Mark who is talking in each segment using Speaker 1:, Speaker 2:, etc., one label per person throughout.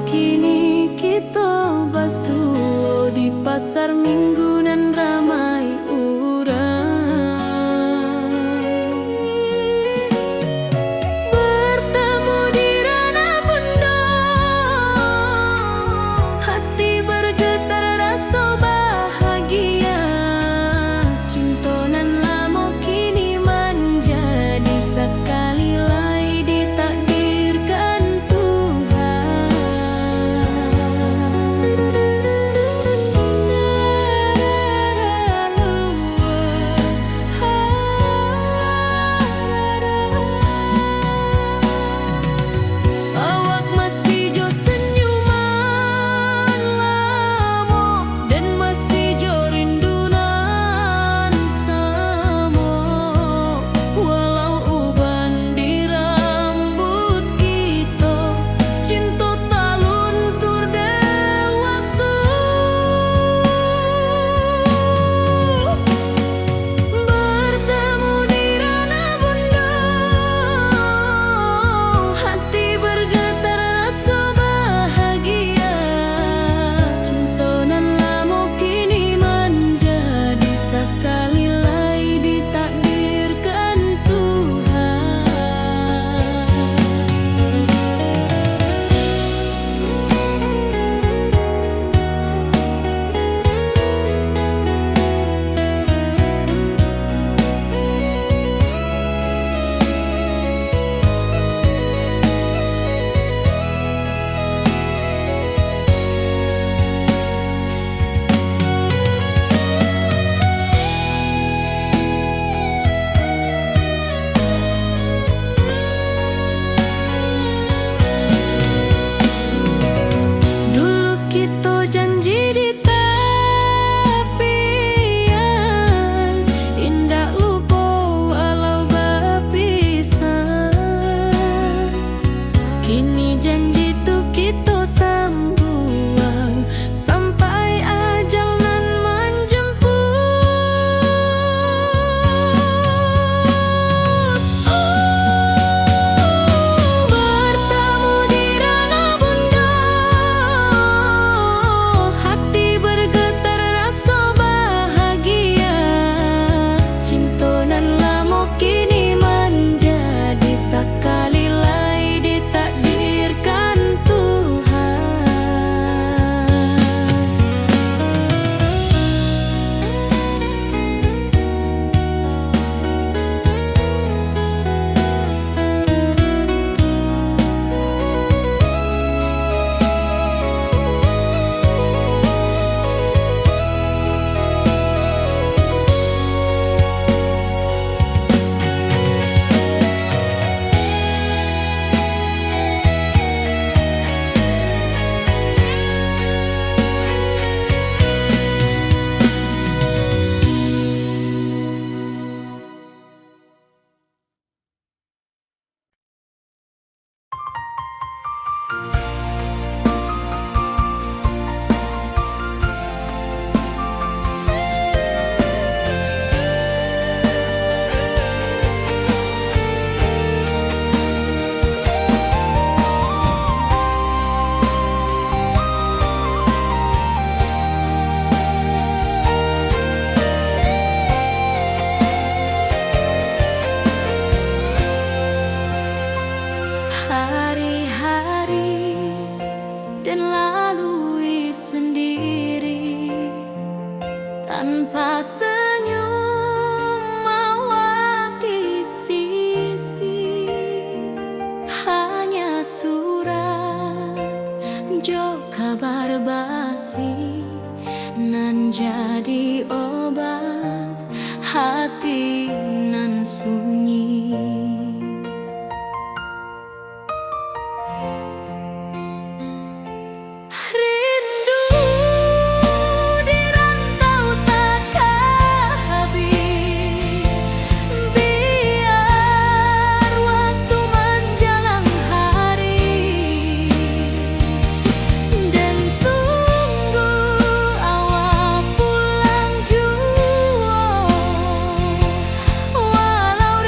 Speaker 1: kini kita basuh di pasar minggu nan ramai urang. Bertemu di ranah bunda, hati bergetar rasa bahagia. Cinta nan lama kini menjadi sekali lagi ditakdirkan Tuhan. Awak masih jo senyuman lamo dan masih jo rindunan samo. Walau uban di rambut kita, cinta tak luntur de waktu. Bertemu di ranah bunda, hati bergetar rasa bahagia. Cinta nan lama kini menjadi sekali lagi ditakdirkan Tuhan. Dulu kita janji di tepian, indah lupa walau berpisah. Kini janji tu kita sambung sampai ajal nan menjemput. Bertemu di ranah bunda, hati bergetar rasa bahagia. Cinta nan lama kini menjadi sekali lagi ditakdirkan Tuhan. Hari-hari dan lalui sendiri tanpa senyum awak di sisi. Hanya surat jo kabar basi nan jadi obat hati nan sunyi. Rindu di rantau takkan habis, biar waktu menjelang hari dan tunggu awak pulang jua. Walau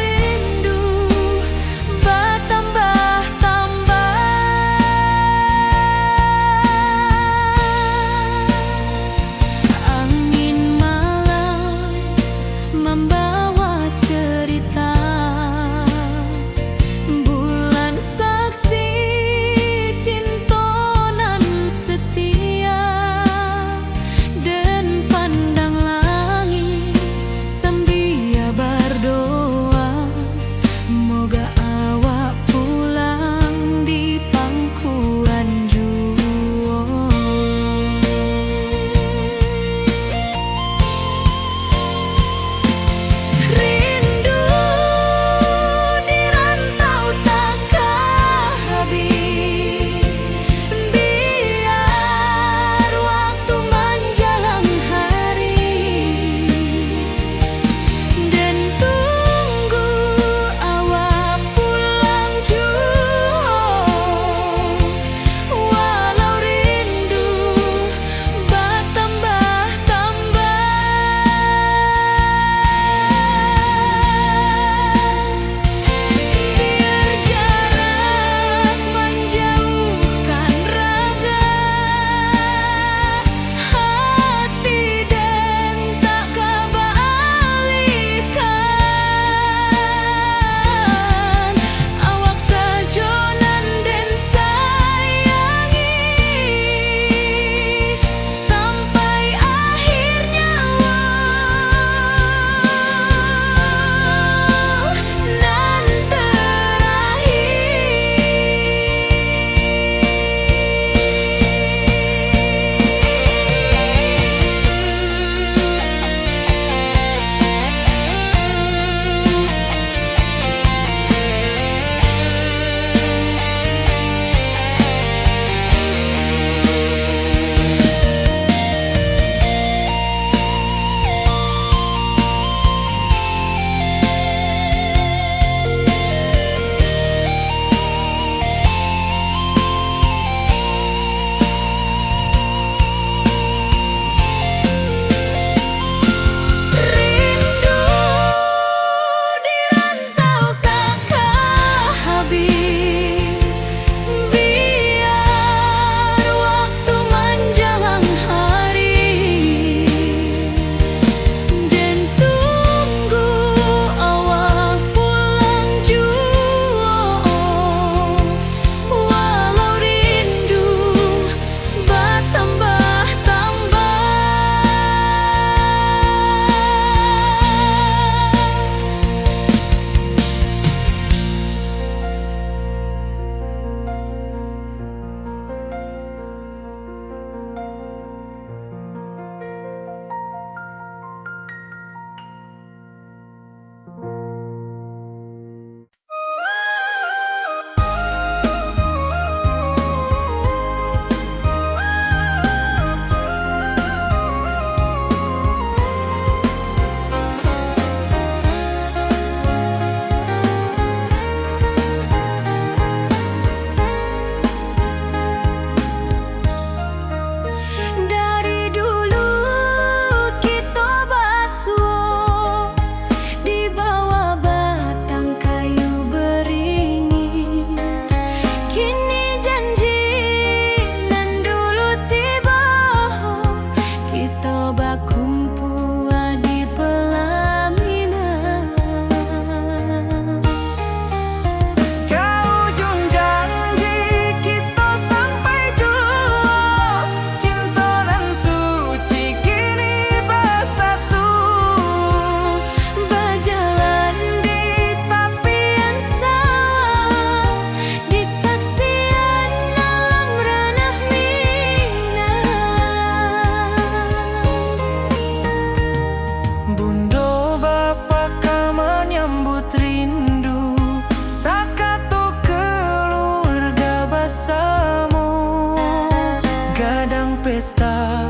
Speaker 2: pesta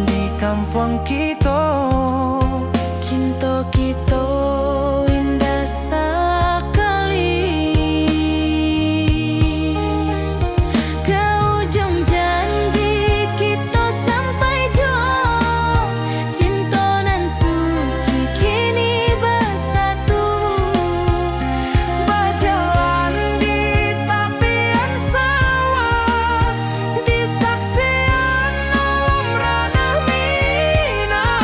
Speaker 2: di kampung kita.
Speaker 1: Cinta kita indah sekali. Ke ujung janji kita sampai jauh. Cinta nan suci kini bersatu.
Speaker 2: Berjalan di tepian sawah, di saksian alam ranah Minang.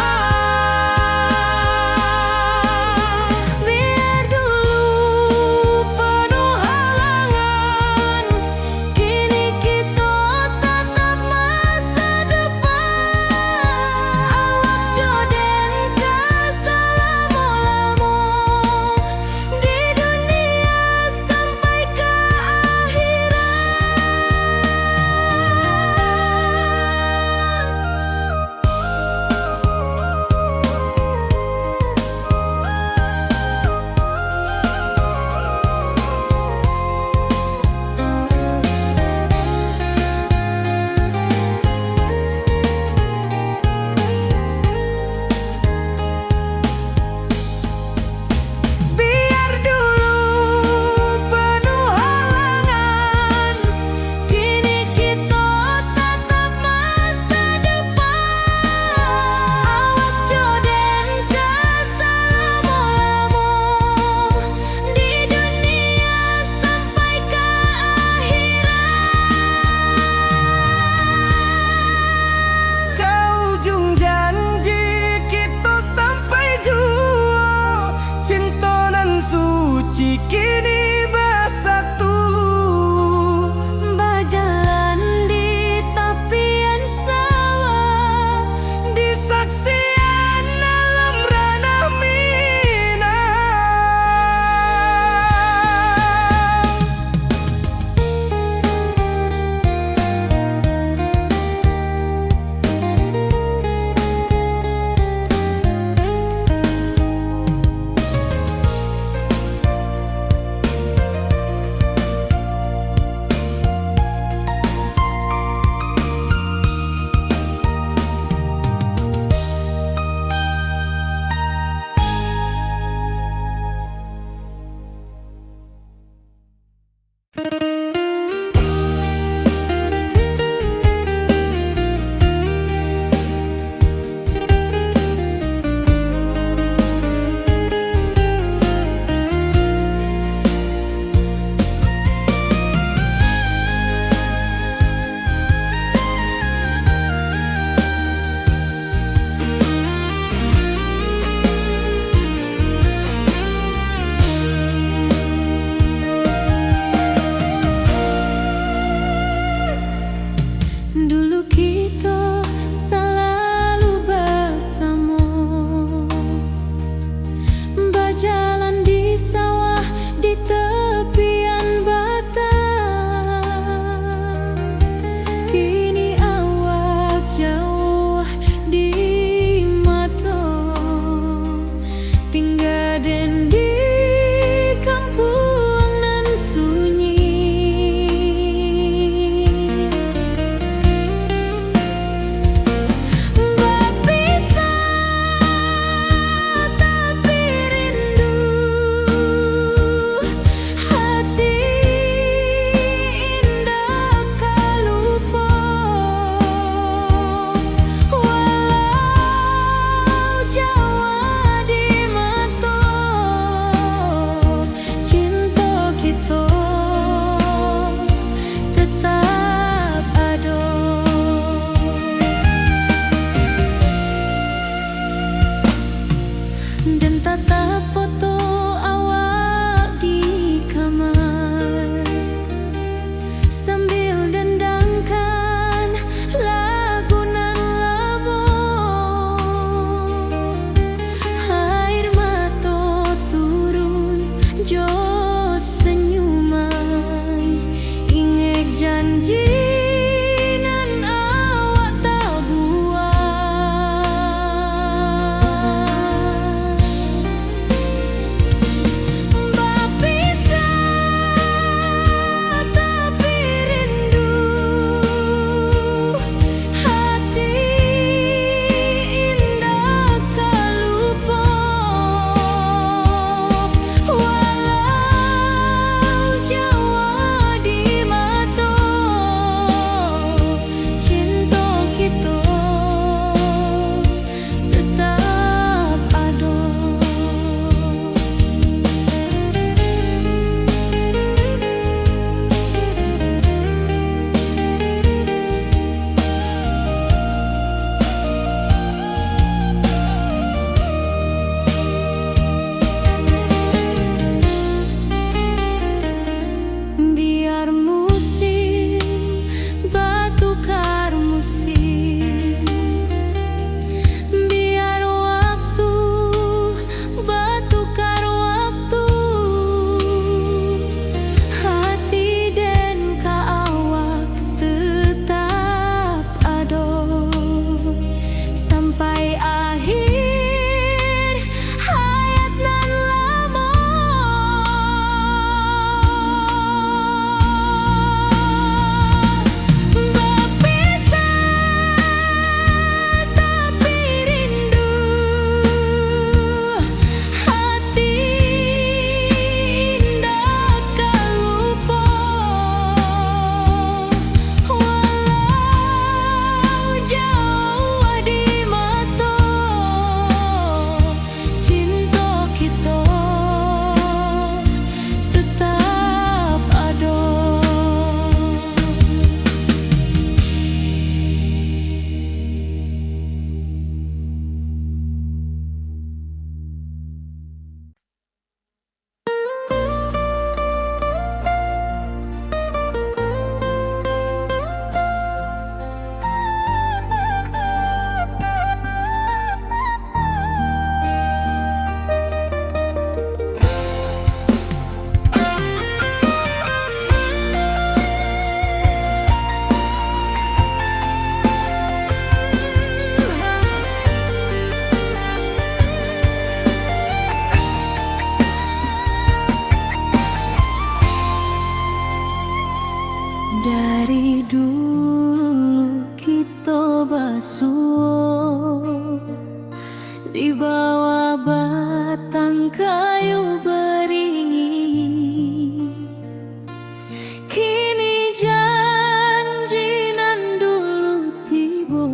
Speaker 1: bawah batang kayu beringin. Kini janji nan dulu tiba,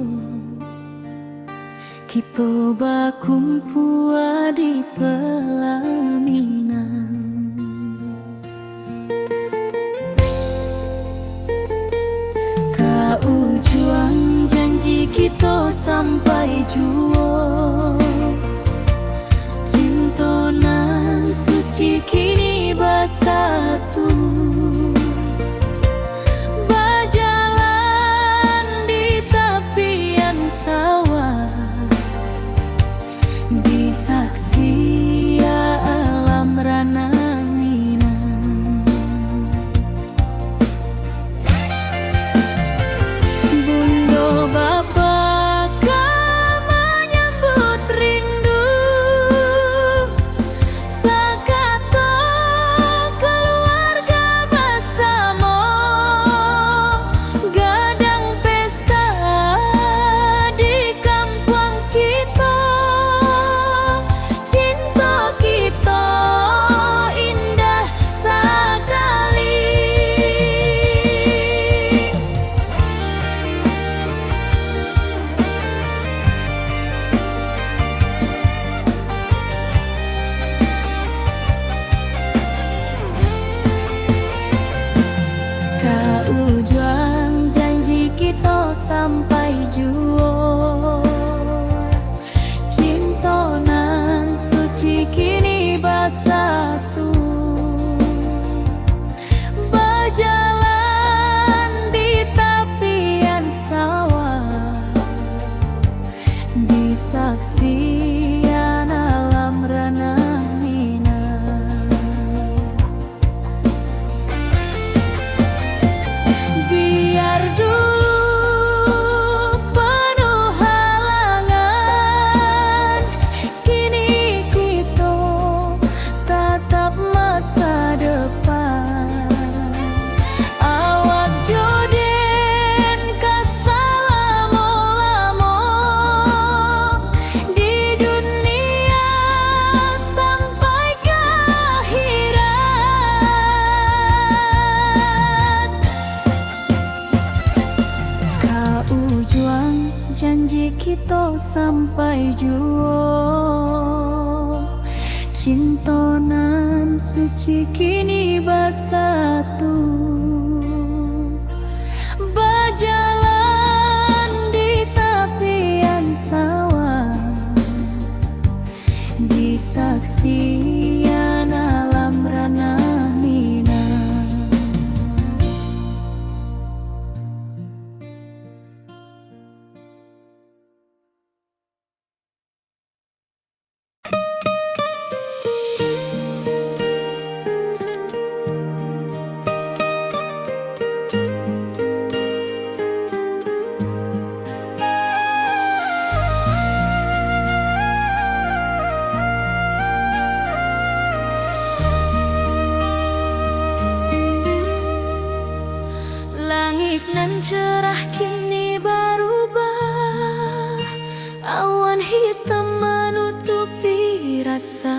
Speaker 1: kita bakumpul di pelaminan. Kau juang janji kita sampai jua, cinta nan suci kini bersatu. Berjalan di tepian sawah, disaksi alam rana Minang. Bunda bapa kau menyambut rindu, sakato keluarga bersama, gadang pesta di kampung kita. Cinta kita indah sekali. Kau juang janji kita sampai jua, cinta nan suci kini bersatu. Berjalan di tepian sawah, disaksikan alam rana Minang. Biar dulu penuh halangan, kini kita tatap masa depan. Awak joden kesalamo-lamo di dunia sampai ke akhirat. Kau juang janji kita sampai jua, cinta nan suci kini bersatu. Berjalan di tepian sawah, disaksikan alam rana Minang. Langit nan cerah kini berubah, awan hitam menutupi rasa.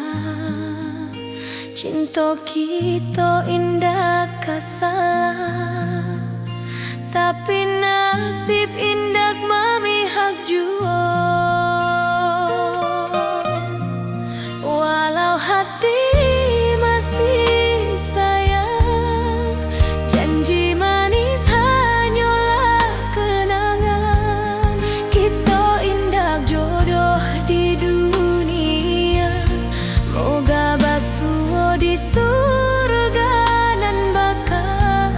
Speaker 1: Cinta kita indah kasalah, tapi nasib indah memihak jua. Walau hati masih sayang, janji manis hanyalah kenangan. Kita indah jodoh di dunia, moga basuh di surga nan bakal.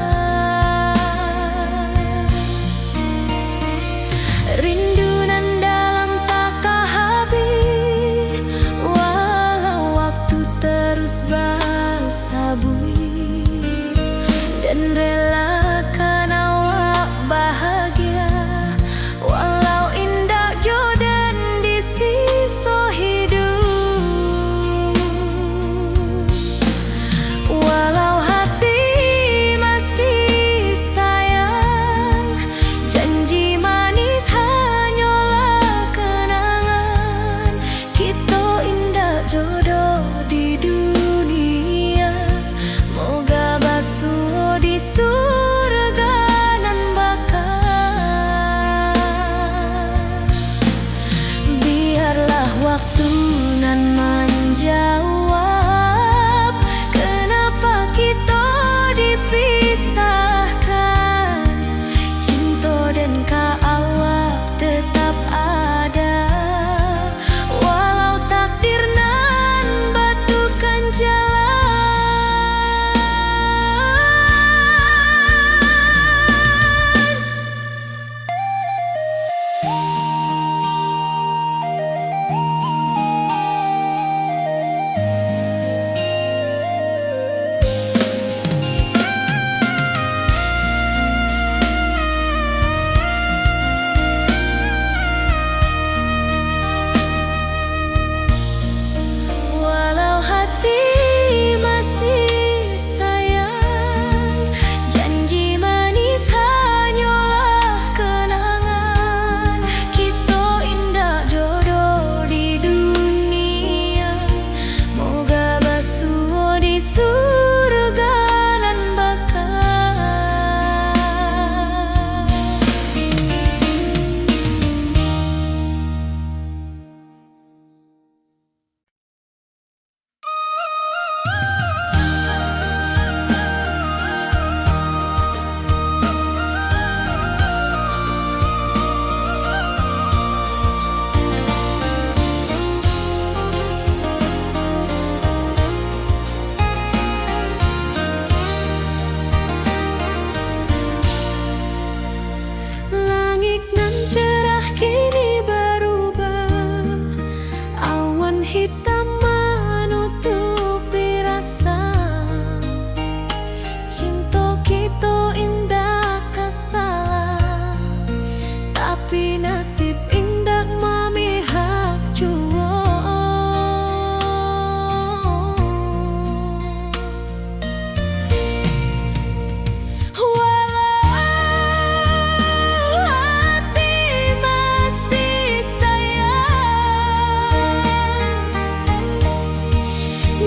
Speaker 1: tapi nasib indak memihak jua. Walau hati masih sayang,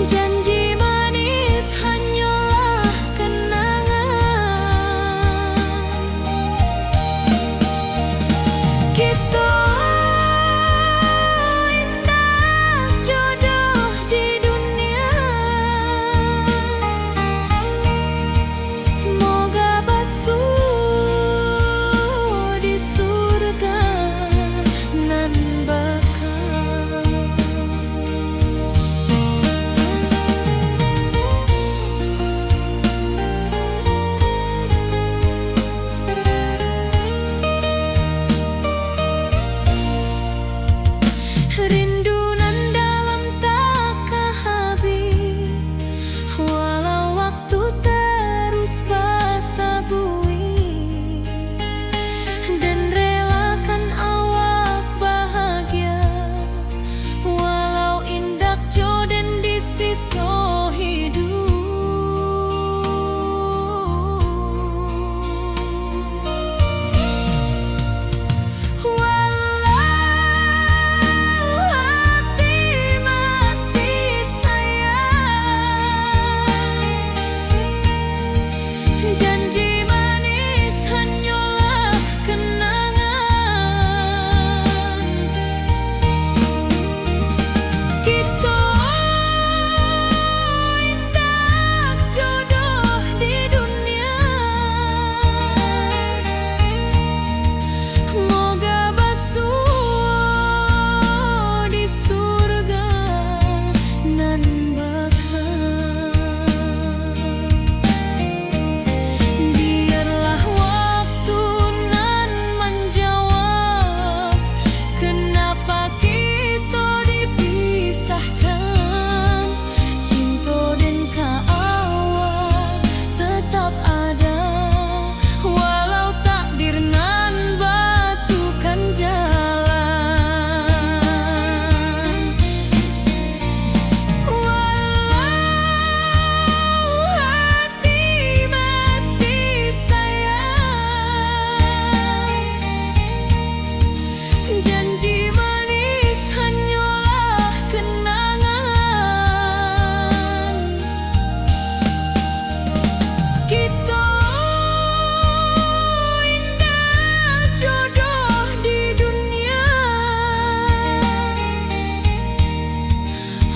Speaker 1: janji manis hanyalah kenangan. Kita indah jodoh di dunia, moga basuh di surga nan bakal. Rindu nan dalam tak habis, walau waktu terus basa bui, dan relakan awak bahagia, walau indak jodoh di sisa hidup. Walau hati masih sayang, janji manis hanyalah kenangan. Kita indah jodoh di dunia, moga basuh di surga nan bakal. Biarlah waktu nan menjawab kenapa kita dipisahkan. Cinta dan kaawak tetap ada, walau takdir nan batukan jalan. Walau hati masih sayang, janji manis hanyalah kenangan. Kita indah jodoh di dunia,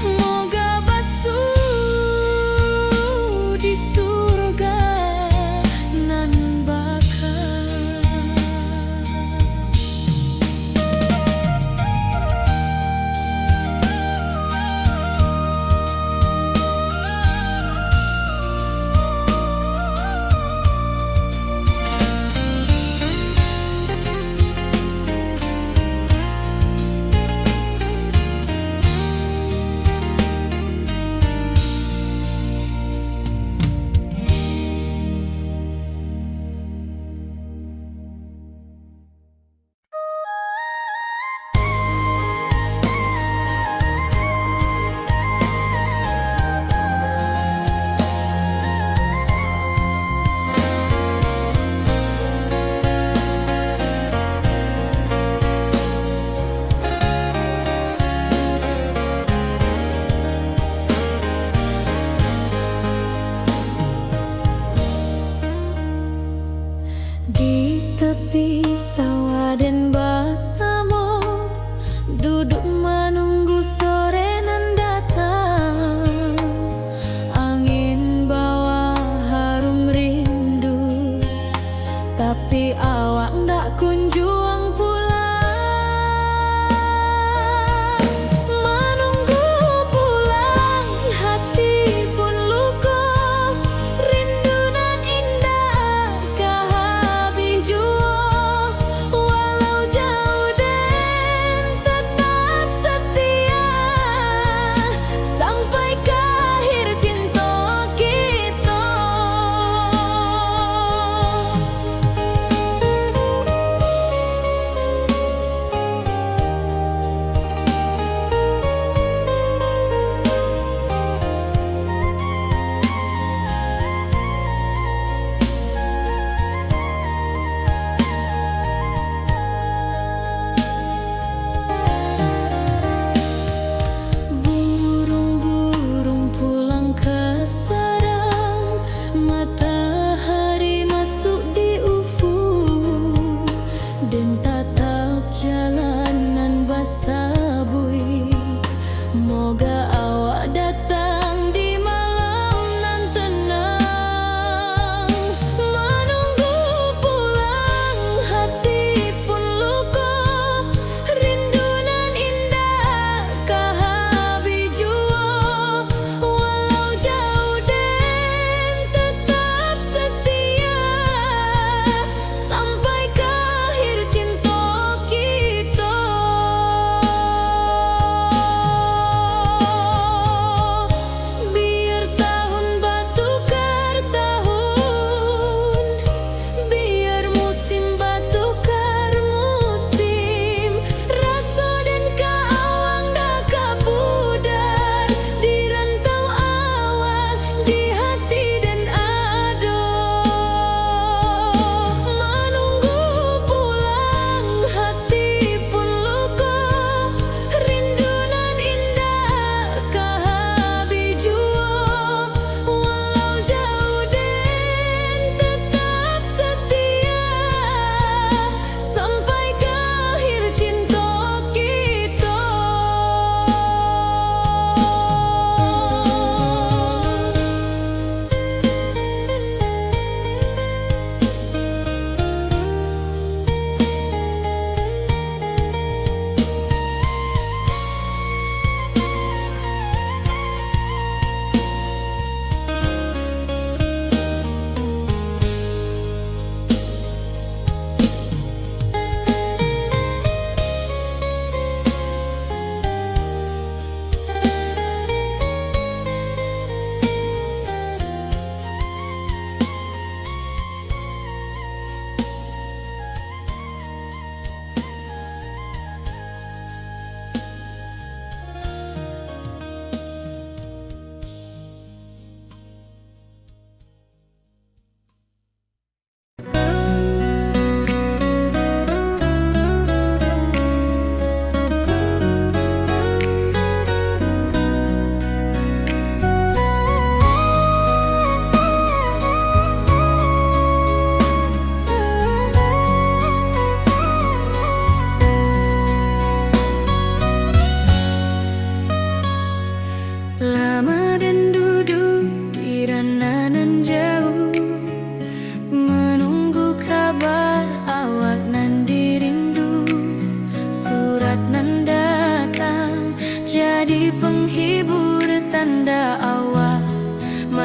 Speaker 1: moga basuh di surga nan bakal. Di tepi sawah dan basamo, duduk menunggu sore nan datang. Angin bawa harum rindu, tapi awak ndak kunjung pulang. Menunggu pulang hati pun luka, rindu nan indah kahabis jua. Walau jauh dan tetap setia, sampai ke akhir cinta kita.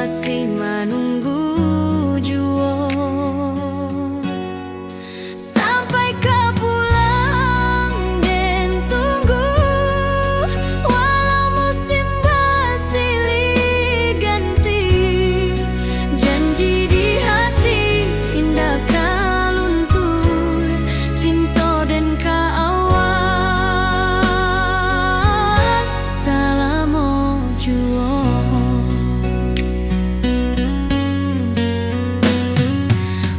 Speaker 1: masih menunggu jua. Sampai kau pulang dan tunggu, walau musim bersilih ganti. Janji di hati indah kau luntur, cinta dan kau awak. Salamu jua.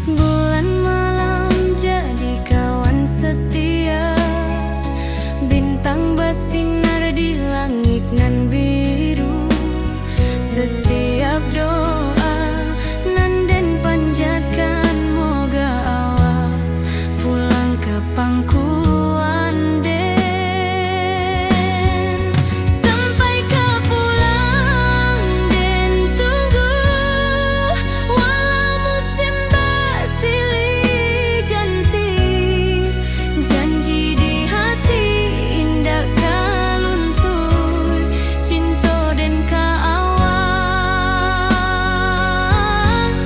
Speaker 1: Bulan malam jadi kawan setia, bintang bersinar di langit nan biru. Setiap doa nan den panjatkan, moga awak pulang ke pangkuan den. Sampai kau pulang dan tunggu, walau musim bersilih ganti. Janji di hati indah kau luntur, cinta dan kau awak.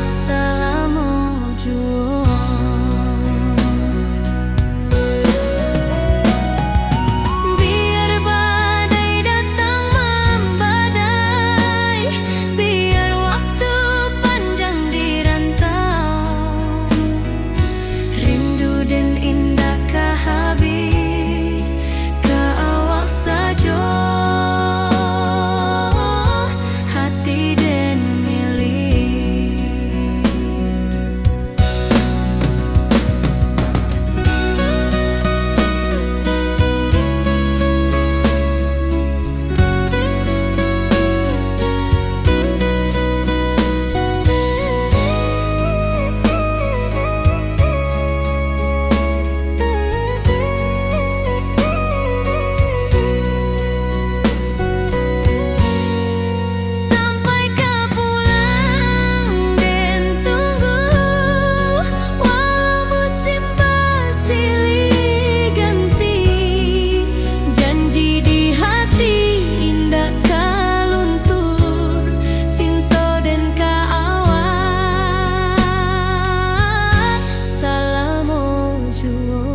Speaker 1: Salamu jua. Biar badai datang membadai, biar waktu panjang dirantau, rindu dan indah kah habis ke awak saja, hati dan milik. Sampai kau pulang dan tunggu, walau musim bersilih ganti. Janji di hati indah kau luntur, cinta dan kau awak. Salamu jua.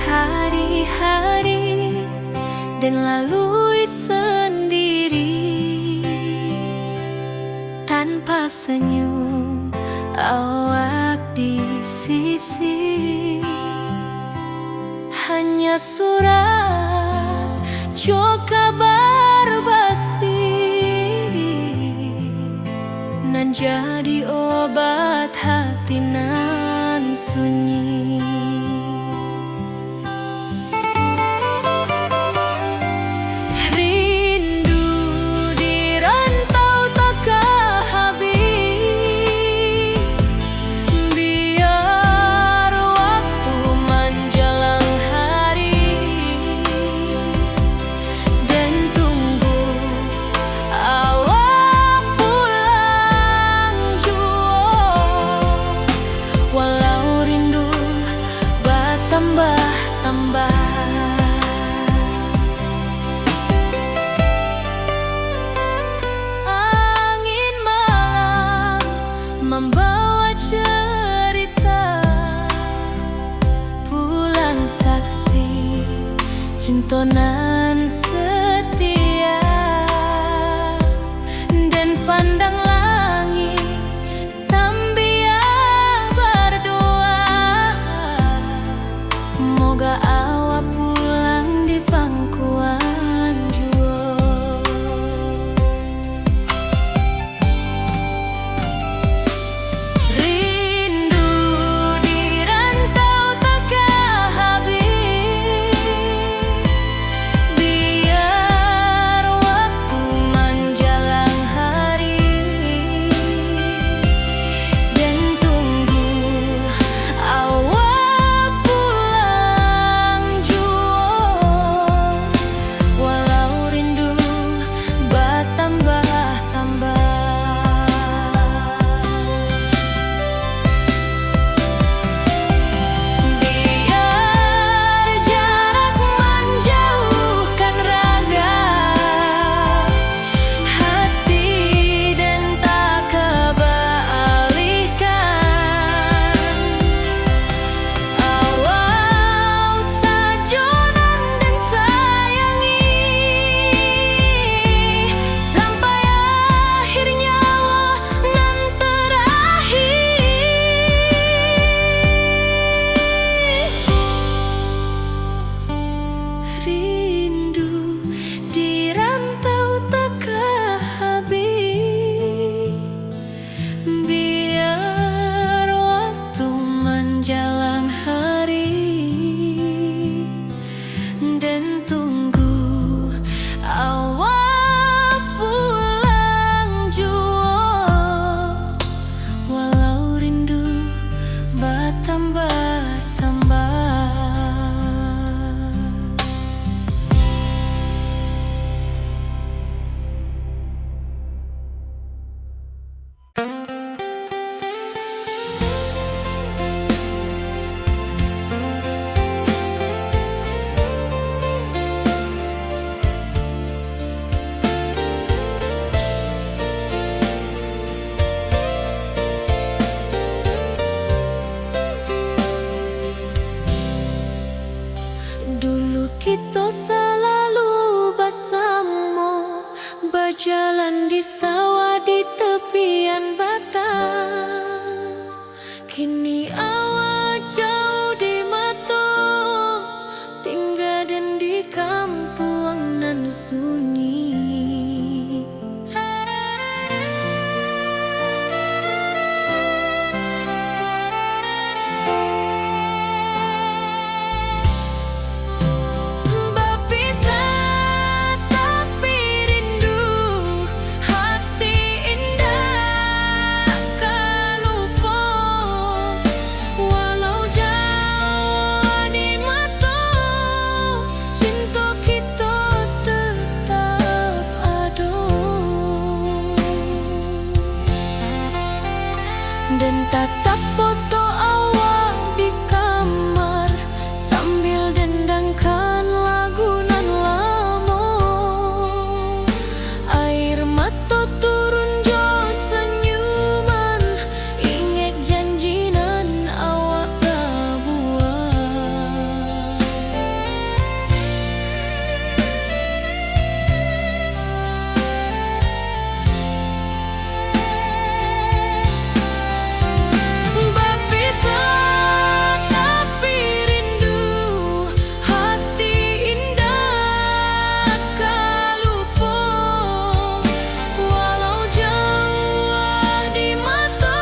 Speaker 1: Hari-hari dan lalui sendiri, tanpa senyum awak di sisi. Hanya surat jo kabar basi, nan jadi obat hati nan sunyi. Rindu di rantau takkan habis, biar waktu menjelang hari dan tunggu awak pulang jua. Walau rindu bertambah-tambah, angin malam membawa cerita, bulan saksi cinta nan setia. Dan pandang langit sambil berdoa, moga awak pulang di pangkuan jua. Rindu di rantau takkan habis, biar kita selalu bersama, berjalan di sawah di tepian batang. Kini awak jauh di mata, tinggal dan di kampung nan sunyi. Berpisah tapi rindu, hati indah tak lupa. Walau jauh di mata, cinta kita tetap ada. Dan tatap foto awak di kamar sambil dendangkan lagu nan lama. Air mata turun jo senyuman, ingat janji nan awak buat. Berpisah tapi rindu, hati indah tak lupa. Walau jauh di mata,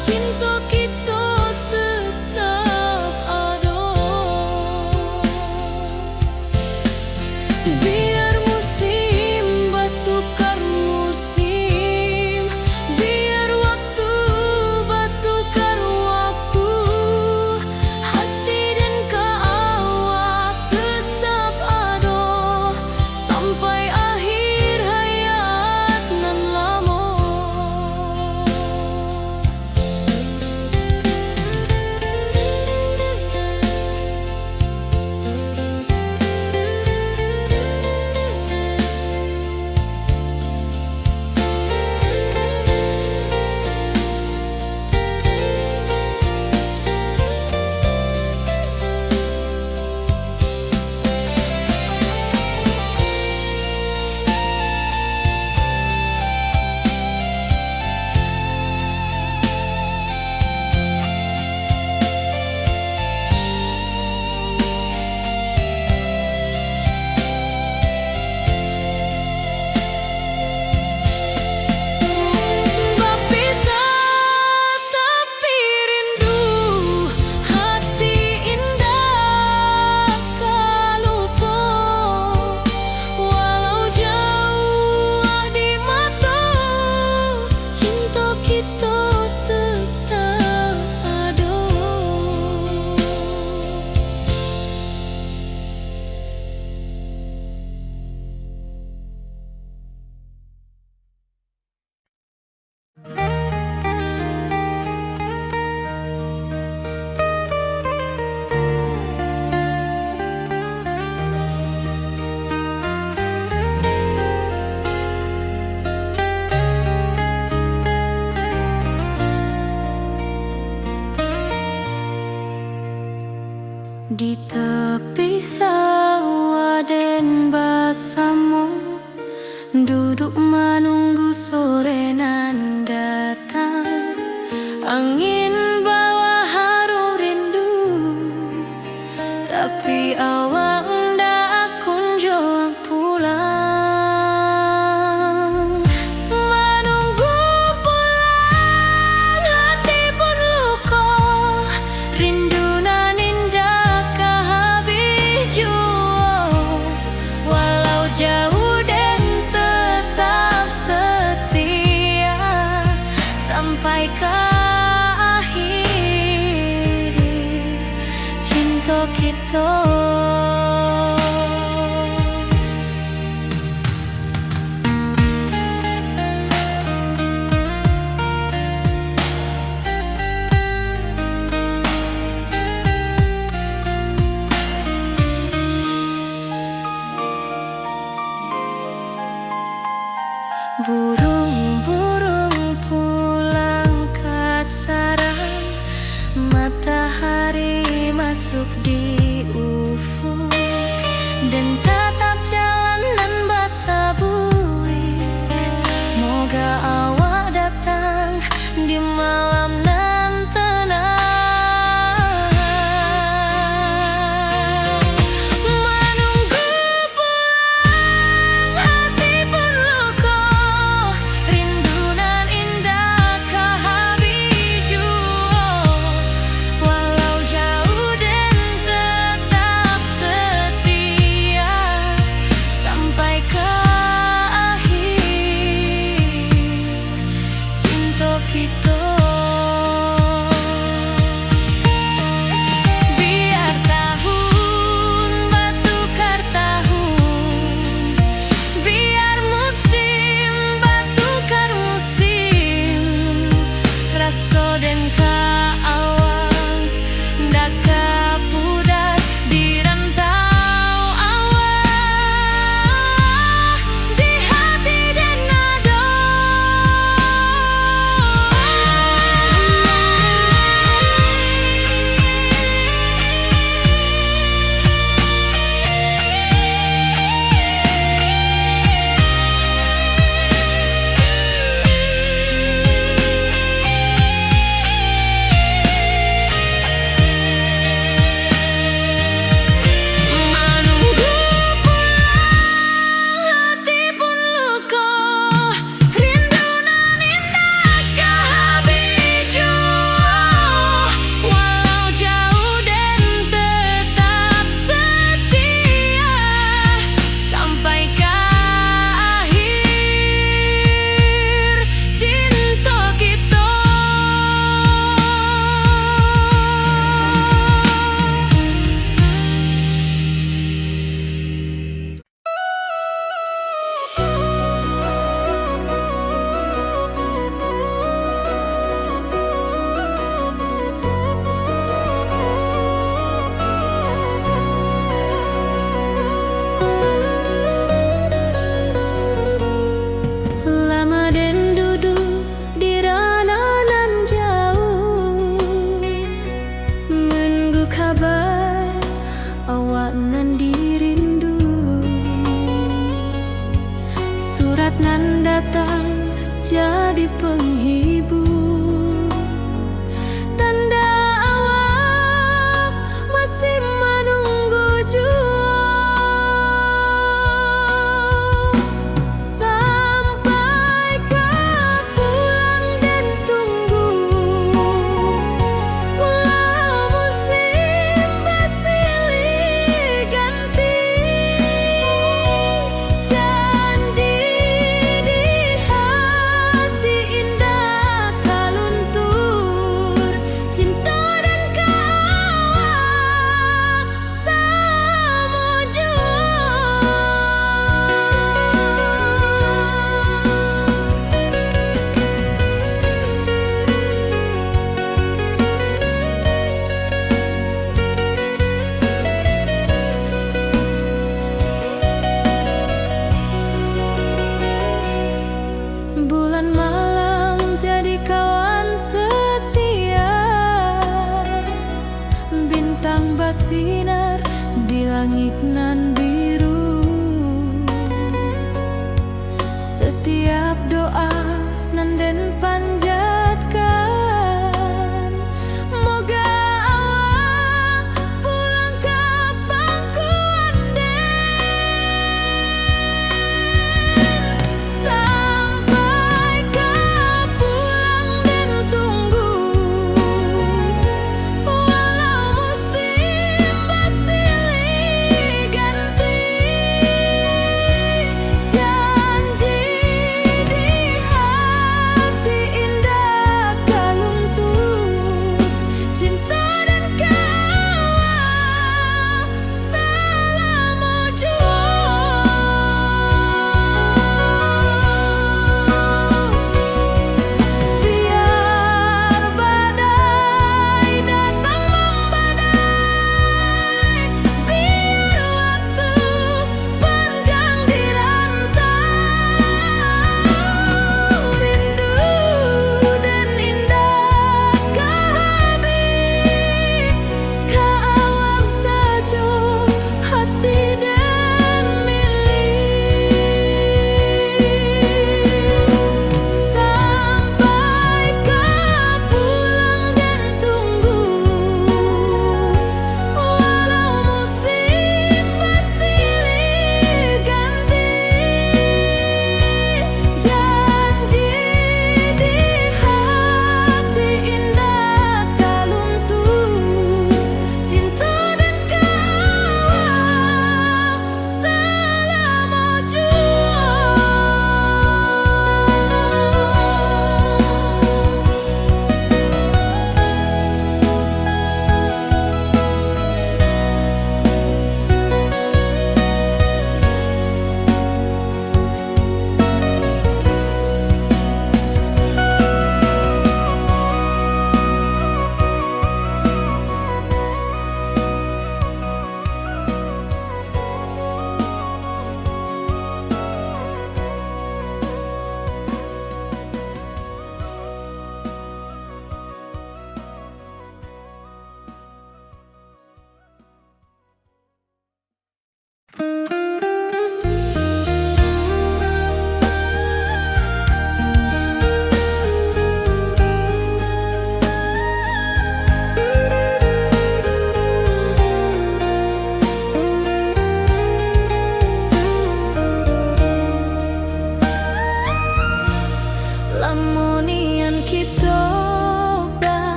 Speaker 1: cinta kita tetap ada. Biar musim bertukar musim, biar waktu bertukar waktu, hati dan awak tetap ada sampai akhir hayat nan lama. Berpisah tapi rindu, hati indah tak lupa. Walau jauh di mata, cinta kita tetap ada. Di tepi sawah dan bersama, duduk menunggu sore nan datang. Angin bawa harum rindu, tapi awak ndak kunjung pulang. Menunggu pulang, hati pun luka, rindu nan indah kah habis jua. Walau jauh dan tetap setia sampai ke akhir cinta kita. Burung-burung pulang ke sarang, matahari masuk di ufuk. dan tatap jalanan basah buik. Moga awak datang di malam nan tenang, menunggu pulang hati pun luka, rindu nan indah kehabis walau jauh dan tetap setia sampai ke akhir cinta kita. Biar tahun batukar tahun, biar musim batukar musim, rasa dan kaawak ndak kapudar di rantau awak, di hati dan nado. Menunggu pulang hati pun luka, rindu nan indah kehabis walau jauh dan tetap setia sampai ke akhir cinta kita. Lama dan duduk di rananan jauh, menunggu kabar awak nan dirindu. Surat nan datang jadi penghibur, tanda awak masih menunggu jua. Sampai kau pulang dan tunggu, walau musim bersilih ganti, janji di hati indah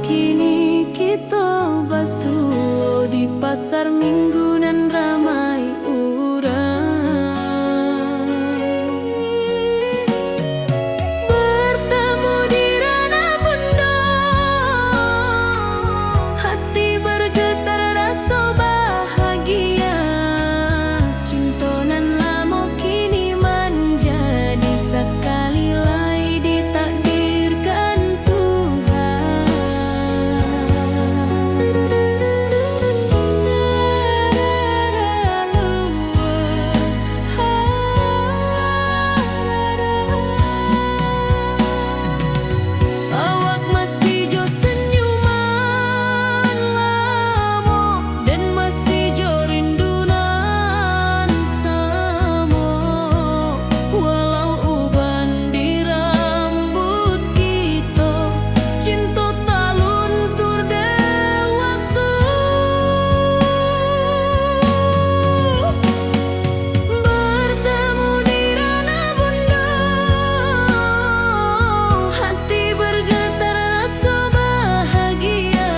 Speaker 1: kini kita basuh di pasar minggu nan ramai urang. Bertemu di Rana Bunda, hati bergetar rasa bahagia. Cinta nan lama kini menjadi sekali lai ditakdirkan Tuhan. Awak masih jo senyuman lamo dan masih jo rindunan samo. Walau uban di rambut kita, cinta tak luntur de waktu. Bertemu di Rana Bunda, hati bergetar rasa bahagia.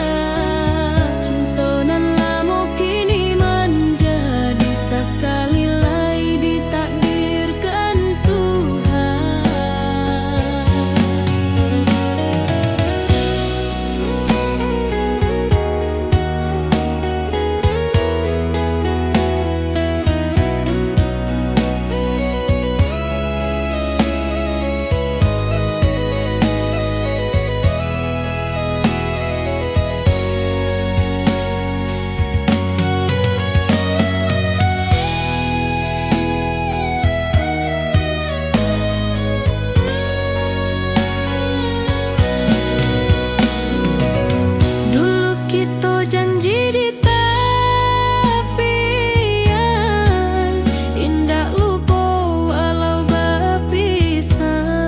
Speaker 1: Cinta nan lama kini menjadi sekali lai ditakdirkan Tuhan. Dulu kita janji di tepian, indah lupa walau berpisah.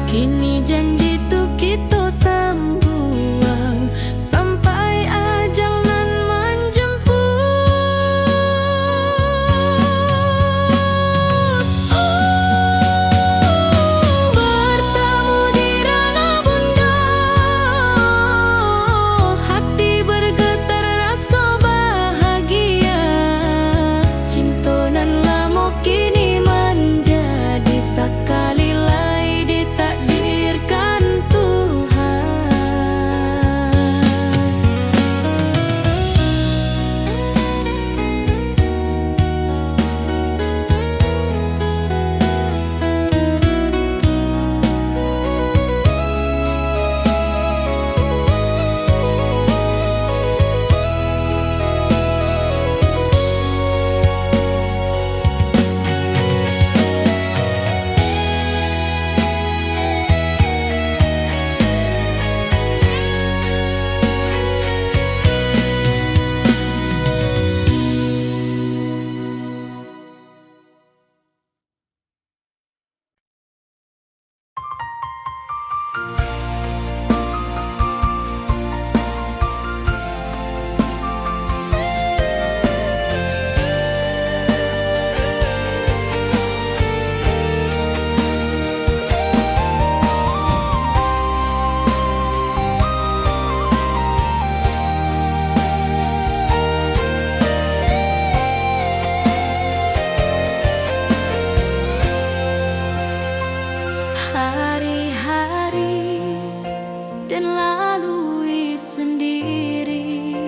Speaker 1: Kini janji tu kita sambuang sampai ajal nan menjemput. Bertemu di Rana Bunda, hati bergetar rasa bahagia. Cinta nan lama kini menjadi sekali lai ditakdirkan Tuhan. Hari-hari dan lalui sendiri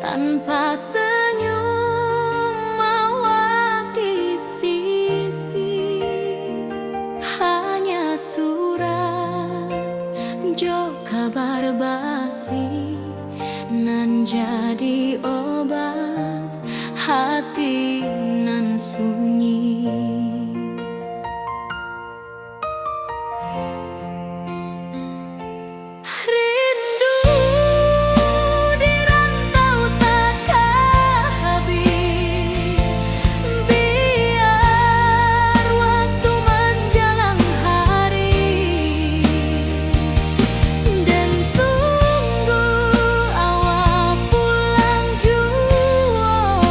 Speaker 1: tanpa senyum awak di sisi. Hanya surat jo kabar basi nan jadi obat hati nan sunyi. Rindu di rantau takkan habis, biar waktu menjelang hari dan tunggu awak pulang jua.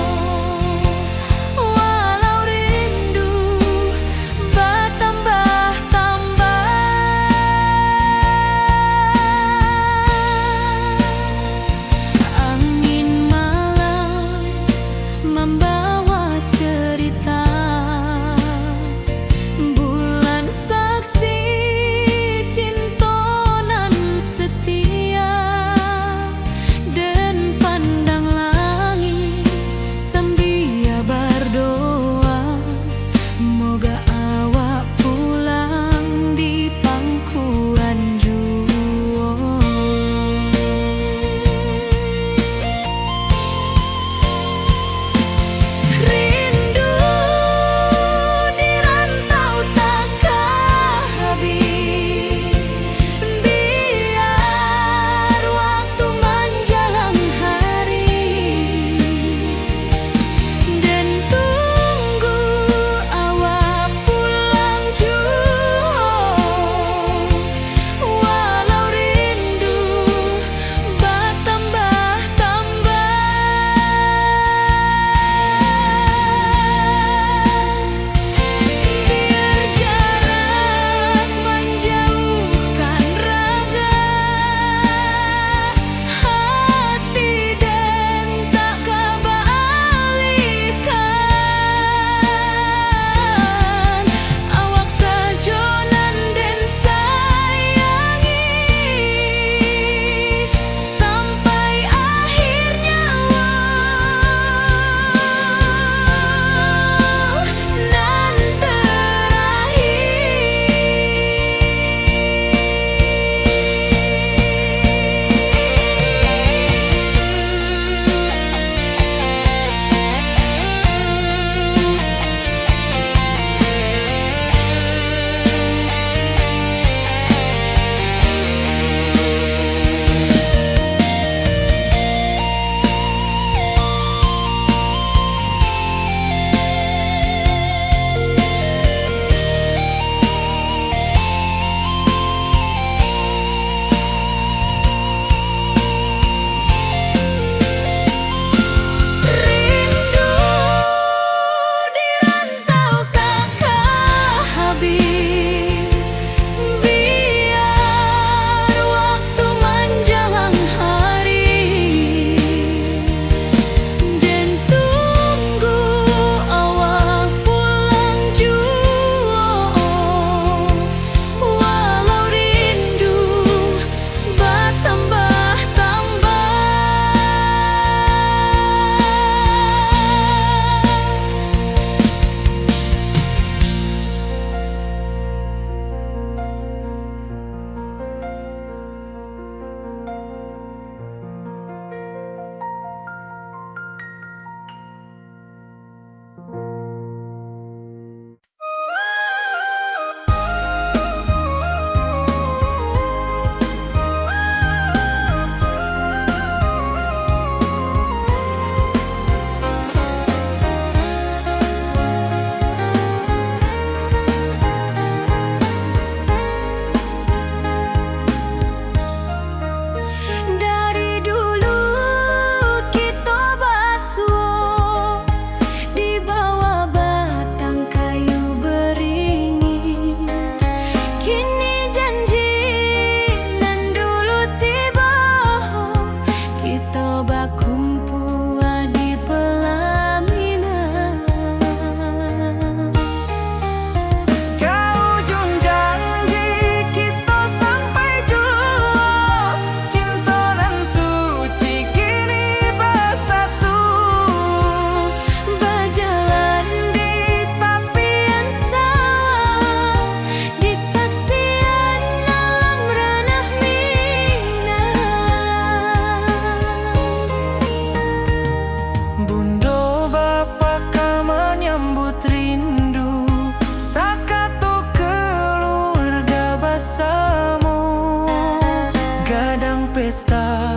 Speaker 2: pesta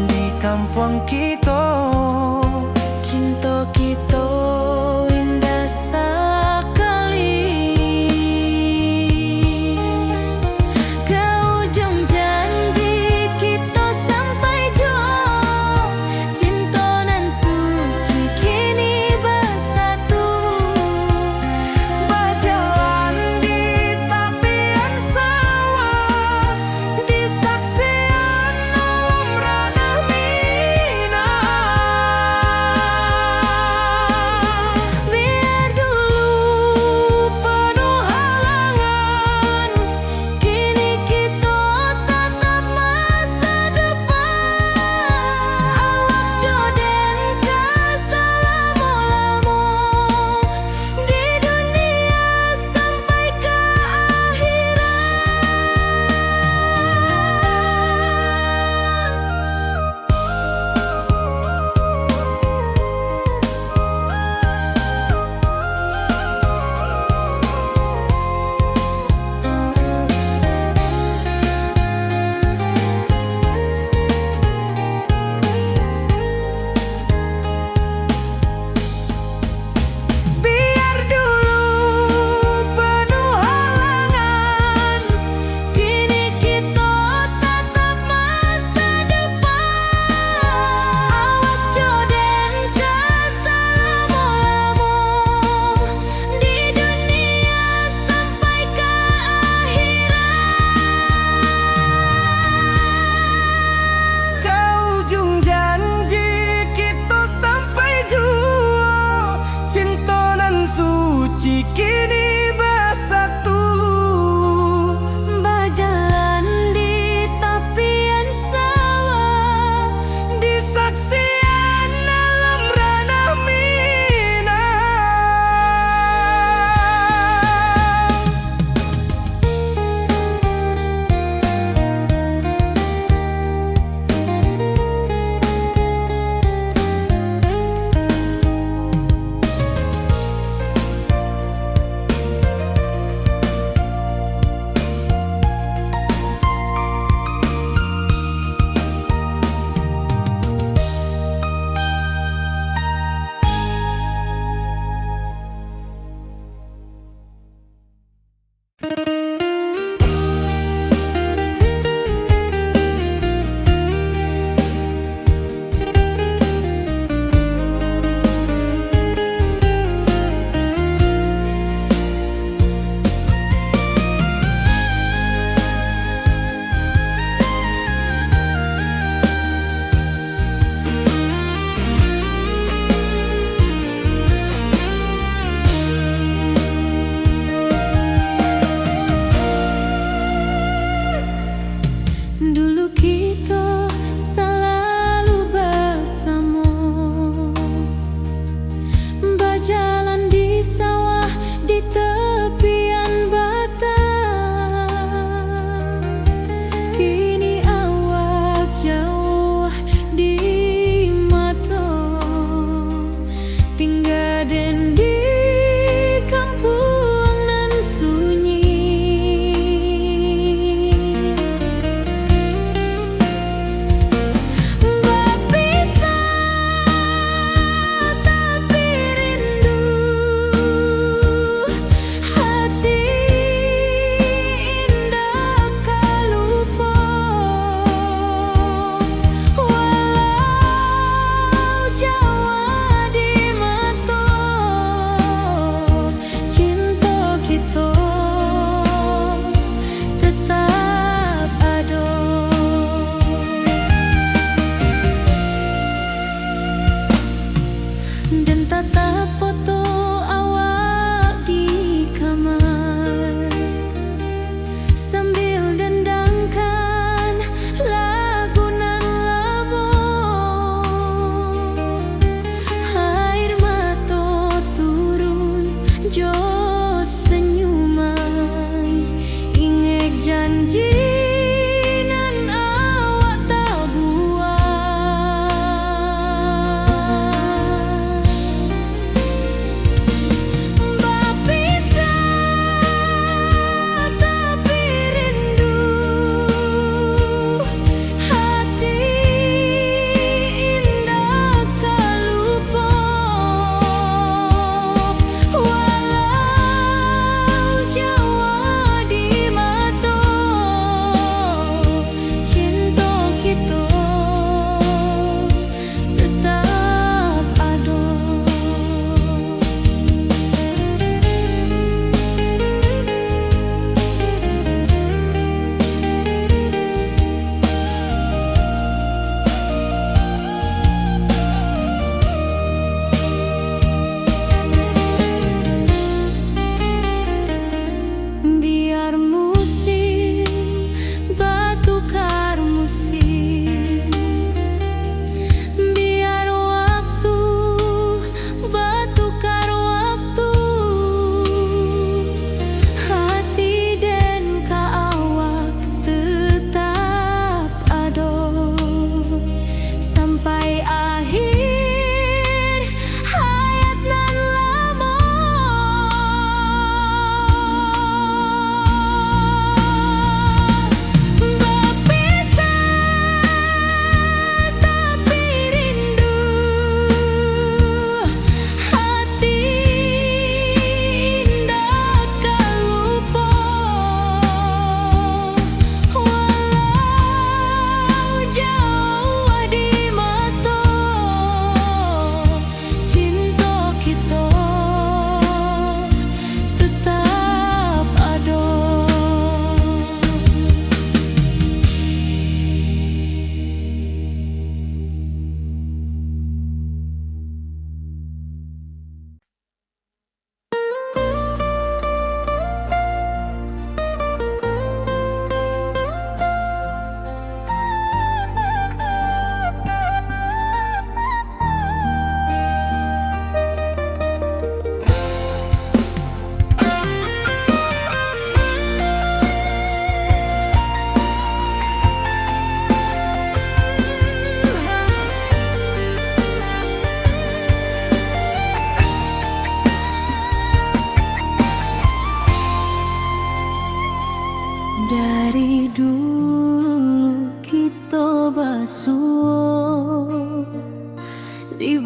Speaker 2: di kampung kita.
Speaker 1: Cinta kita indah sekali. Ke ujung janji kita sampai jauh. Cinta nan suci kini bersatu.
Speaker 2: Berjalan di tepian sawah, di saksian alam ranah Minang.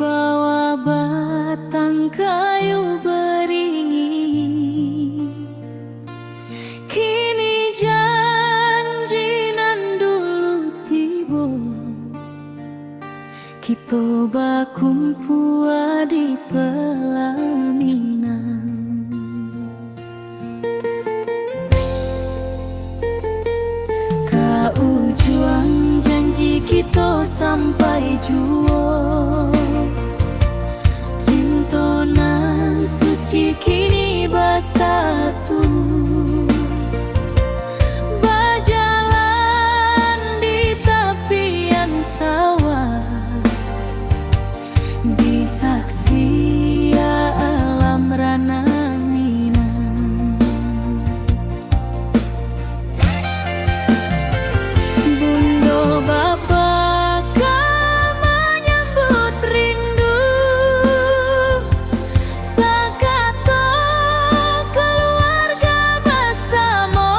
Speaker 1: bawah batang kayu beringin, kini janji nan dulu tiba, kita bakumpul di pelaminan. Kau juang janji kita sampai jua, cinta nan suci kini bersatu, berjalan di tepian sawah, disaksi alam rana Minang. Bunda bapa kau menyambut rindu, sakato keluarga bersama,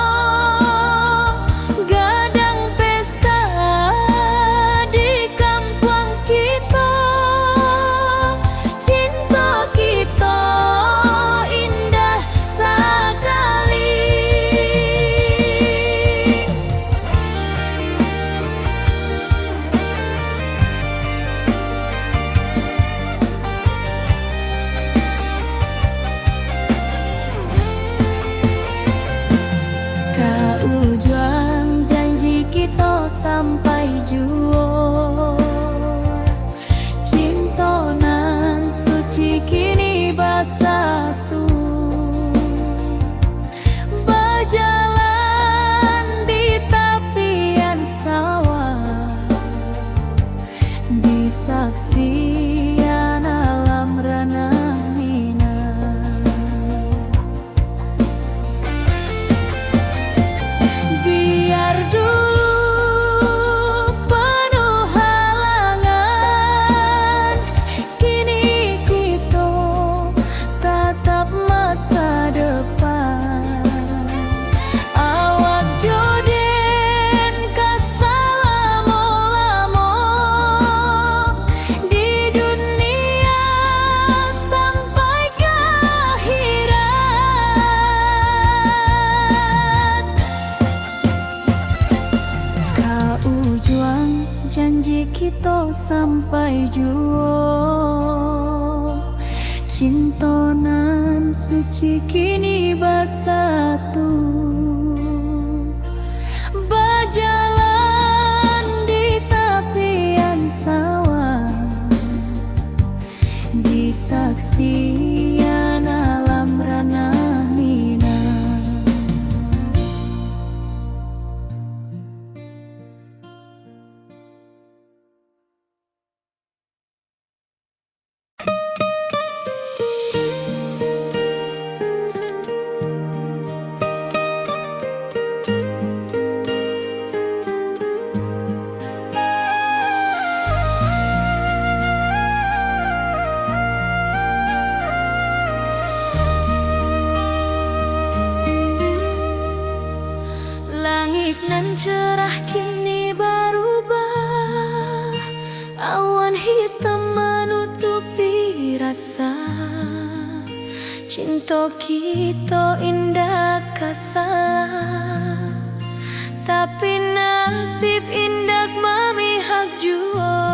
Speaker 1: gadang pesta di kampung kita, cinta kita indah sekali. Kau juang janji kita sampai jua, cinta nan suci kini bersatu, berjalan di tepian sawah, disaksikan alam rana Minang. Biar dulu penuh halangan, kini kita tatap masa depan. Awak joden kesalamo-lamo di dunia sampai ke akhirat. Kau juang janji kita sampai jua, cinta nan suci kini bersatu, berjalan di tepian sawah, disaksikan alam rana Minang. Langit nan cerah kini berubah, awan hitam menutupi rasa, cinta kita indah kasalah, tapi nasib indah memihak jua.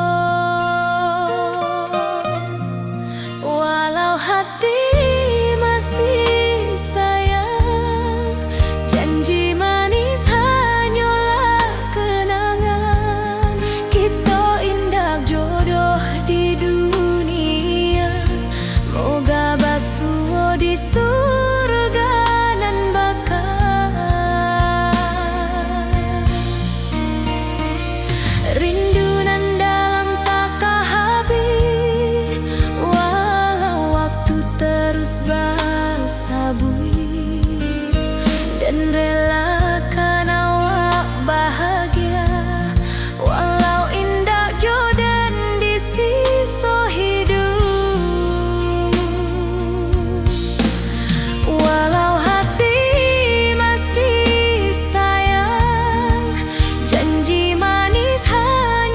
Speaker 1: Walau hati masih sayang, janji manis hanyalah kenangan, kita indah jodoh di dunia, moga basuh di surga nan bakal. Rindu nan dalam tak habis, walau waktu terus bersabui, dan relakan awak bahagia, walau indah jodan di sisa hidup. Walau hati masih sayang, janji manis hanya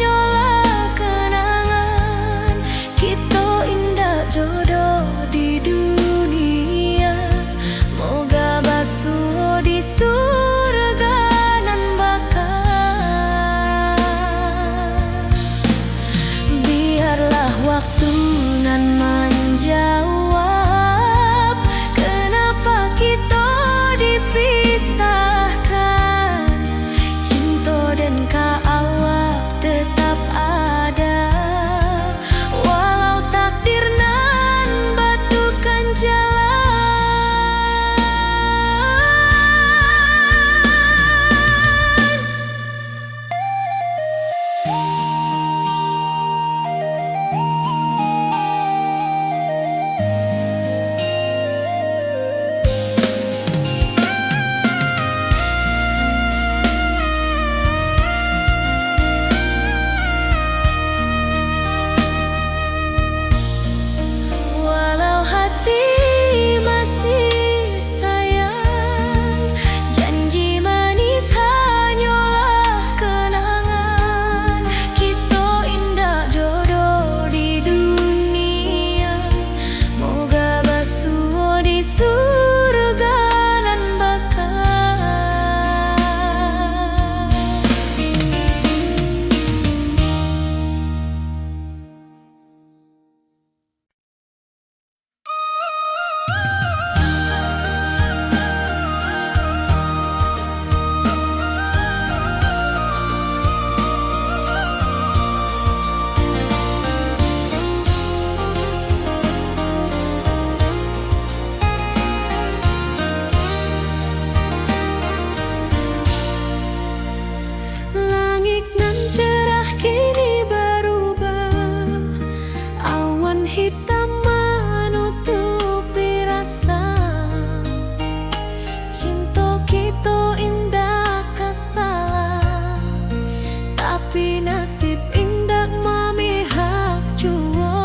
Speaker 1: tapi nasib indak memihak jua.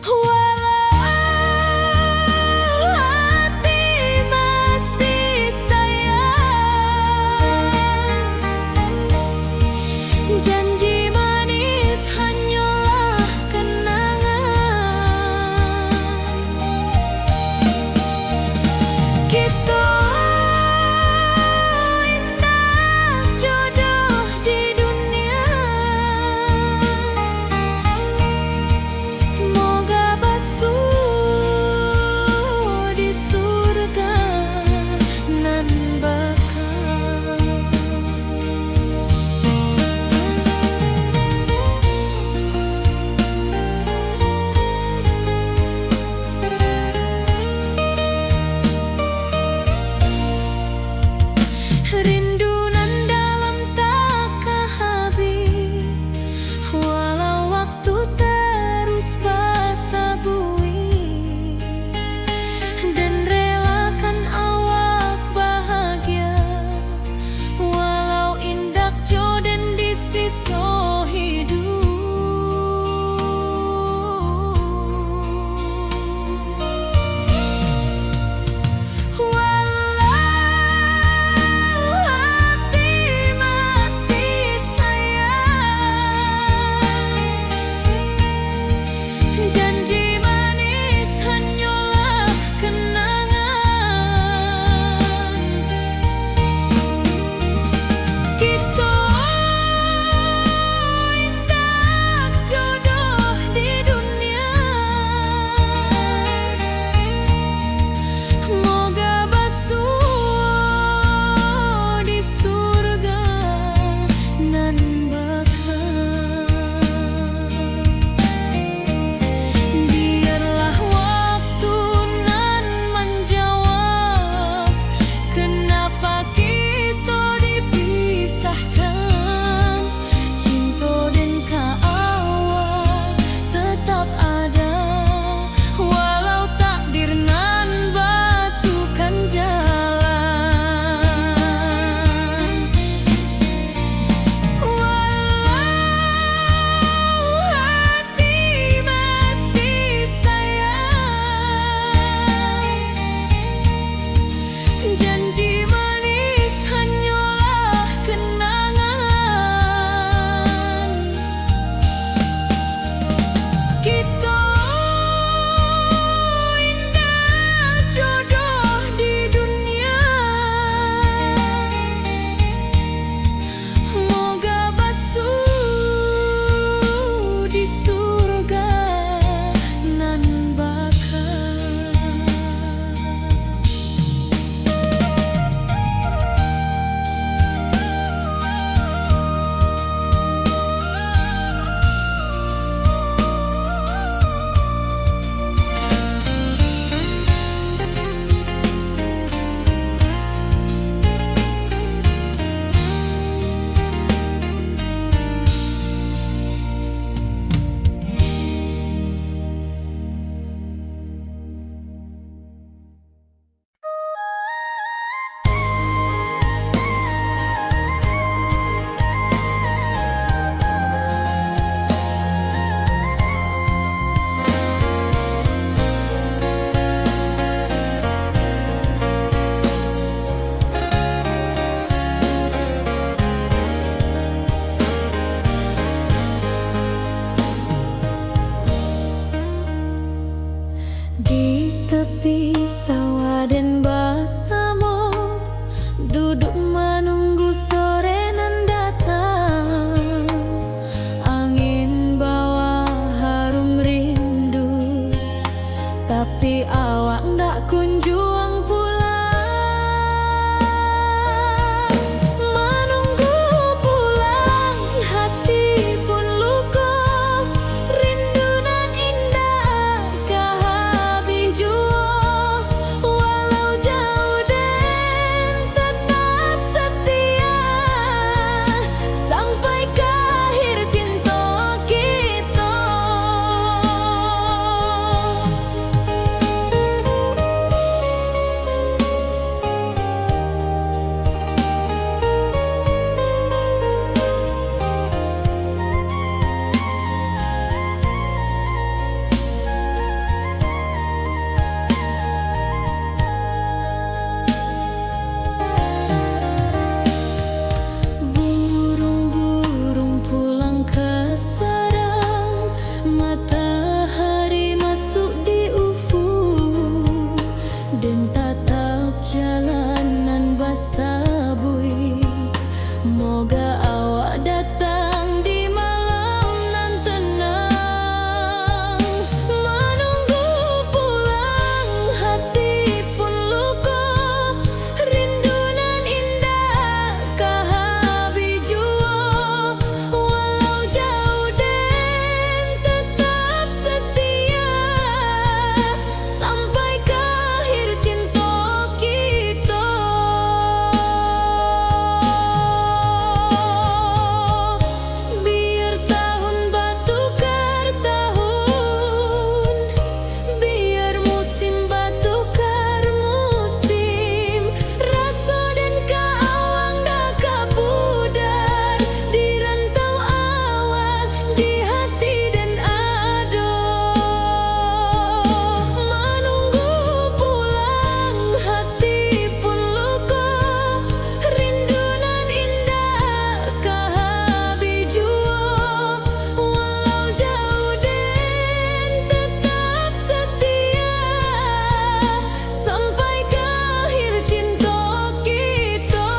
Speaker 1: Walau hati masih sayang, janji manis hanyalah kenangan. Kita indah jodoh di dunia, moga basuh di surga nan bakal. Rindu nan dalam takkan habis, walau waktu terus basa bui, dan relakan awak bahagia, walau indak jodoh di sisa hidup. Walau hati masih sayang, janji manis hanyalah kenangan. Kita indah jodoh di dunia, moga basuh di surga nan bakal. Biarlah waktu nan menjawab kenapa kita dipisahkan. Cinta dan kaawak tetap ada, walau takdir nan batukan jalan. Walau hati masih sayang, janji manis hanyalah kenangan. Kita indah jodoh di dunia, moga basuh di surga nan bakal. Di tepi sawah dan bersama, duduk menunggu sore nan datang. Angin bawa harum rindu, tapi awak ndak kunjung pulang. Menunggu pulang hati pun luka, rindu nan indah kah habis jua. Walau tatap jalanan basah bui. Moga awak datang di malam nan tenang. Menunggu pulang hati pun luka. Rindu nan indah kahabi jua. Walau jauh dan tetap setia sampai ke akhir cinta kita. Biar tahun batukar tahun, biar musim batukar musim. Rasa dan kaawang dah kapudar di rantau awak, di hati dan ado. Menunggu pulang hati pun luka. Rindu nan indah kahabi jua. Walau jauh dan tetap setia sampai ke akhir cinta kita.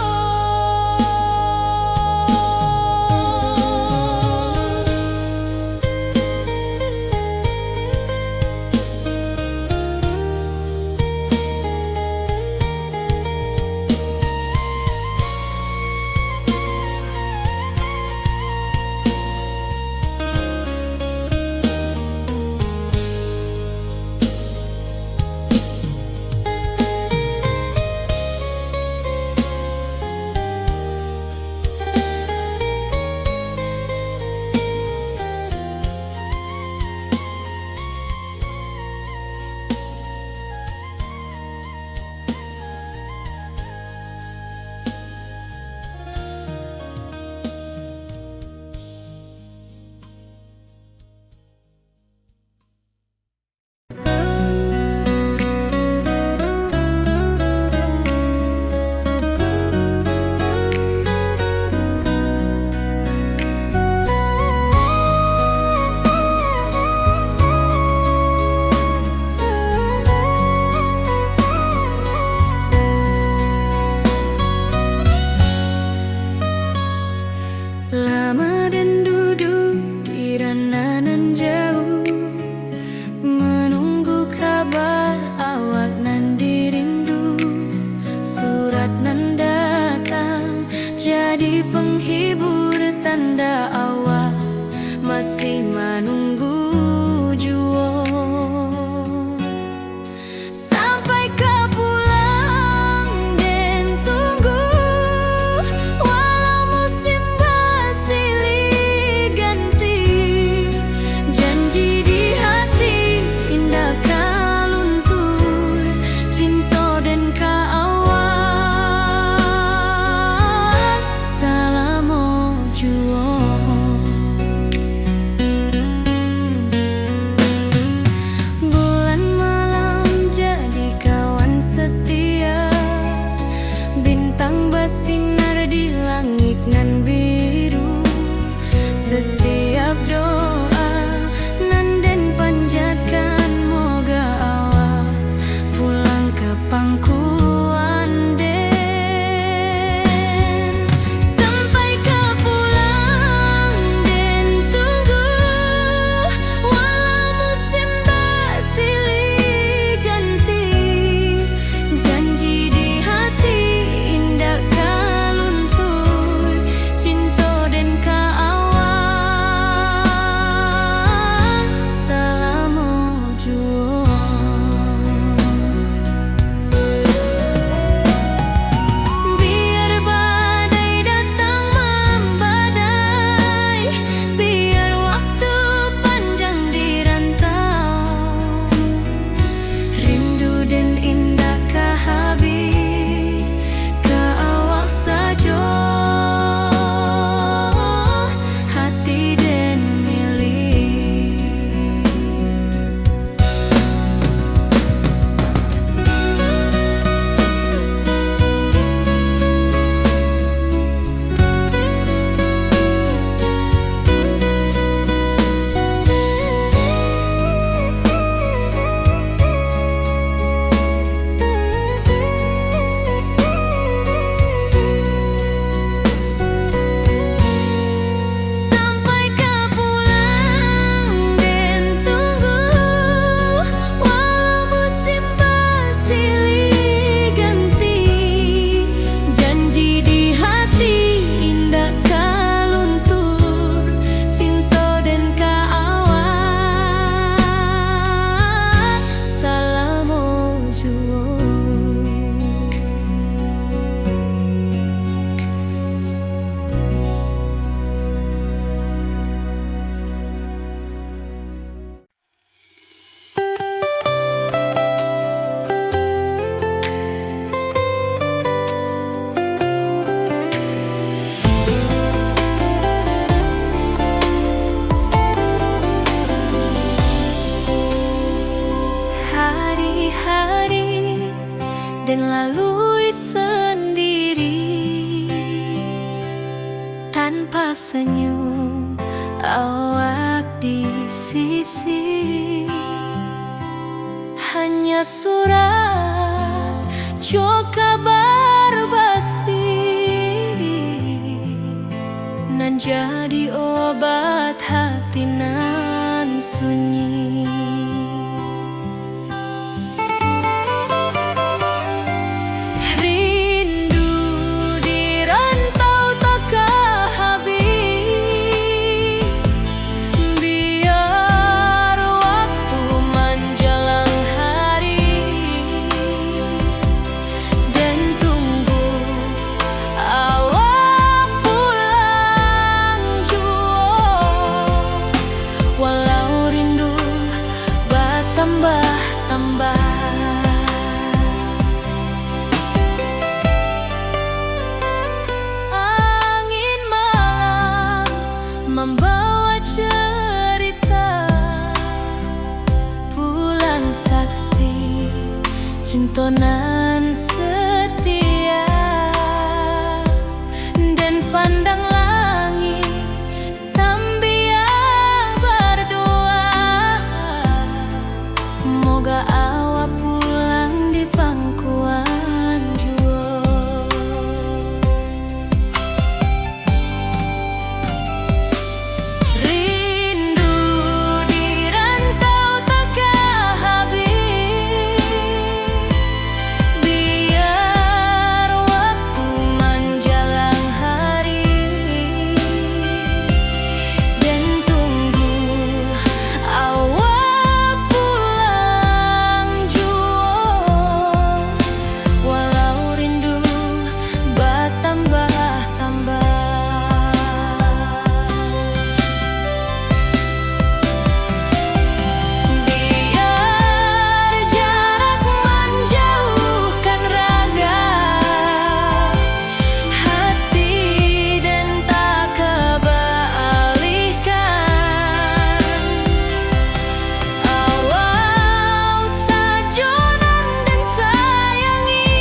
Speaker 1: Lama dan duduk di ranah jauh, menunggu kabar awak nan dirindu. Surat nan datang jadi penghibur, tanda awak masih menunggu jua. Sampai ke pulang dan tunggu, walau musim silih ganti. Janji di hati indah kaluntur, cinta dan kaawak salamo jua. Bulan malam jadi kawan setia, bintang bersinar di langit nan biru. Setiap doa nan den panjatkan, moga awak pulang ke pangkuan den. Sampai ke pulang dan tunggu, walau musim silih ganti. Janji di hati indah kaluntur, cinta dan kaawak salamo jua. dan lalui sendiri tanpa senyum awak di sisi. Hanya surat jo kabar basi nan jadi obat hati nan sunyi. Rindu di rantau takkan habis, biar waktu menjelang hari dan tunggu awak pulang jua. Walau rindu bertambah-tambah, angin malam membawa cerita, bulan saksi cintonan setia, dan pandang langit sambil berdoa, moga awak pulang di pangkuan jua. Rindu di rantau takkan habis, biar waktu menjelang hari dan tunggu awak pulang jua. Walau rindu bertambah-tambah, biar jarak menjauhkan raga hati dan tak kebalihkan. Awal sajonan dan sayangi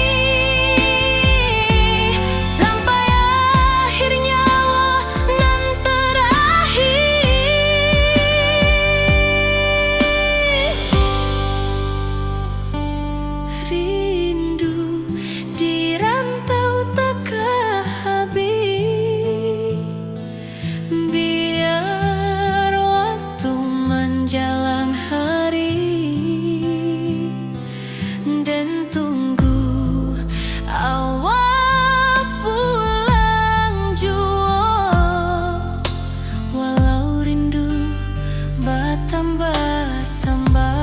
Speaker 1: sampai akhir nyawa nan terakhir. Rindu di rantau takkan habis, biar waktu menjelang hari dan tunggu awak pulang jua. Walau rindu bertambah-tambah.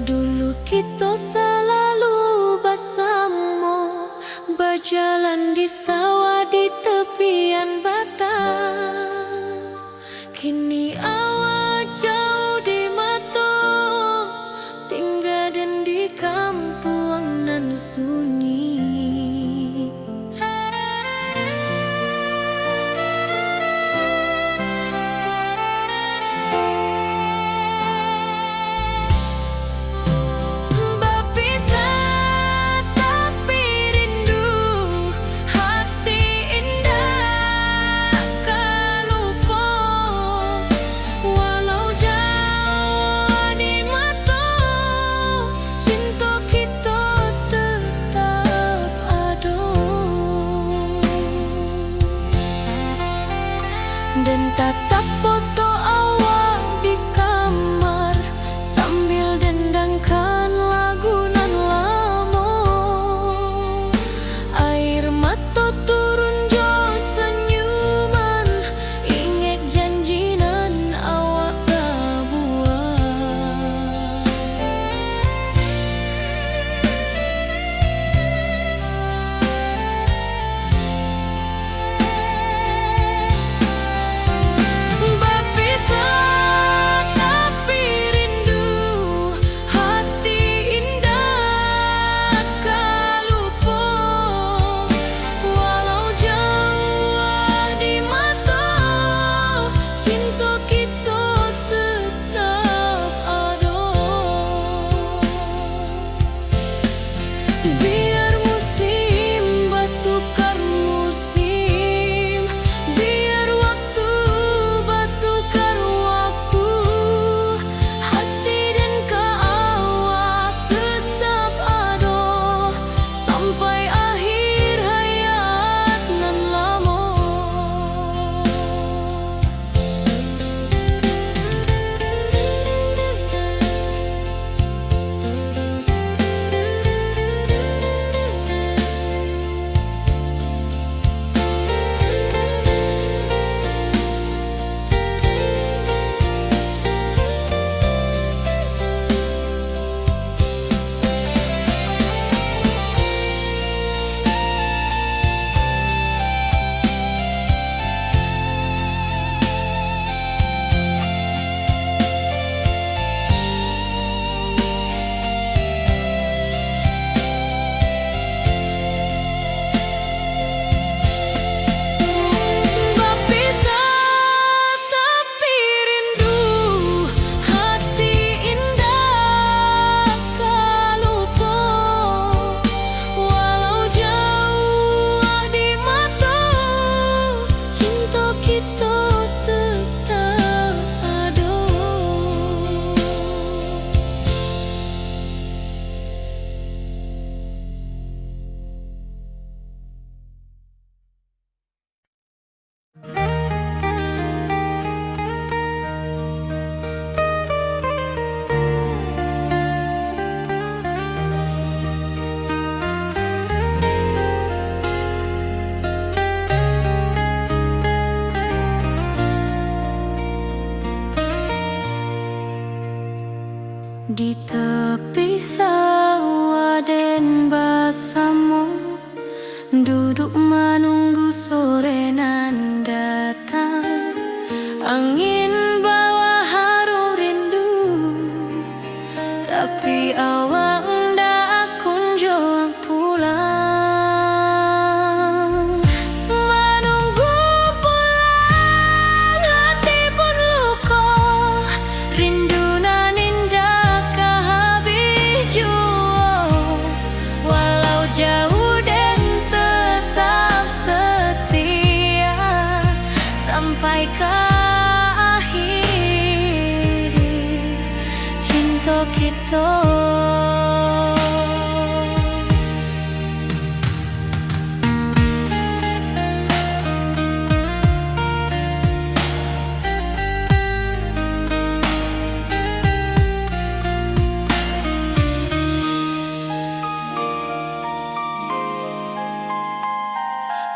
Speaker 1: Dulu kita selalu bersama, berjalan di sawah di tepian batang. Kini awak jauh di mata, tinggal dan di kampung nan sunyi. Berpisah tapi rindu, hati indah kan lupa. Walau jauh di mata, cinta kita tetap. Biar musim bertukar musim, biar waktu bertukar waktu, hati dan kawak tetap ada sampai akhir hayat nan lama. Di tepi sawah den bersama, duduk menunggu sore nan datang. Angin bawa harum rindu, tapi awak ndak kunjung pulang. Menunggu pulang, hati pun luka, rindu nan indah kehabis jua. Walau jauh dan tetap setia sampai ke akhir cinta kita.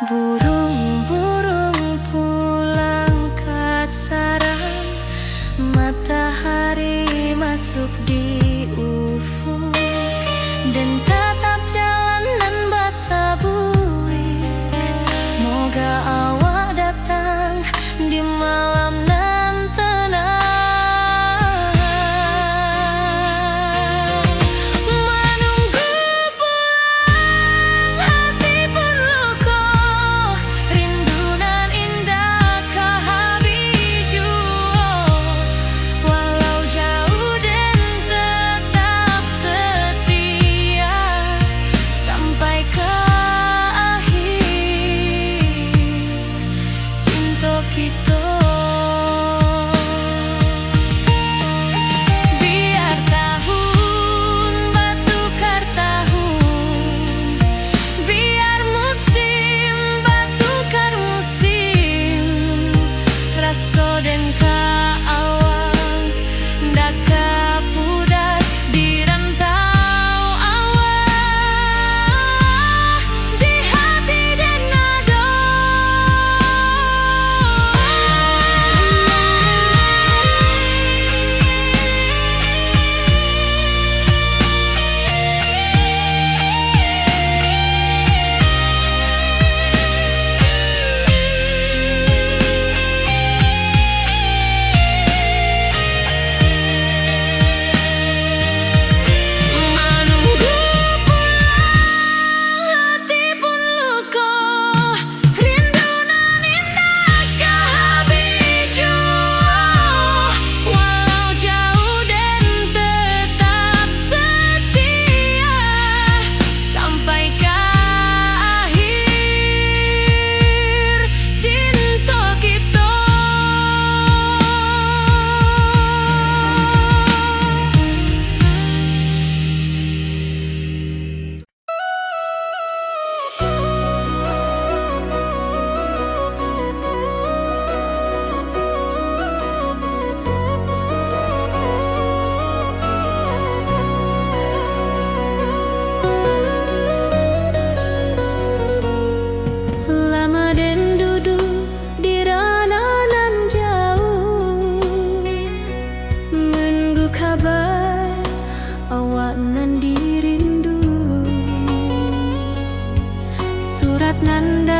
Speaker 1: Burung-burung pulang ke sarang, matahari masuk di ufuk, dan tatap jalanan basah buik. Moga awak datang di malam nan tenang. Menunggu pulang, hati pun luka,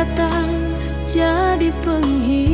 Speaker 1: datang jadi penghibur.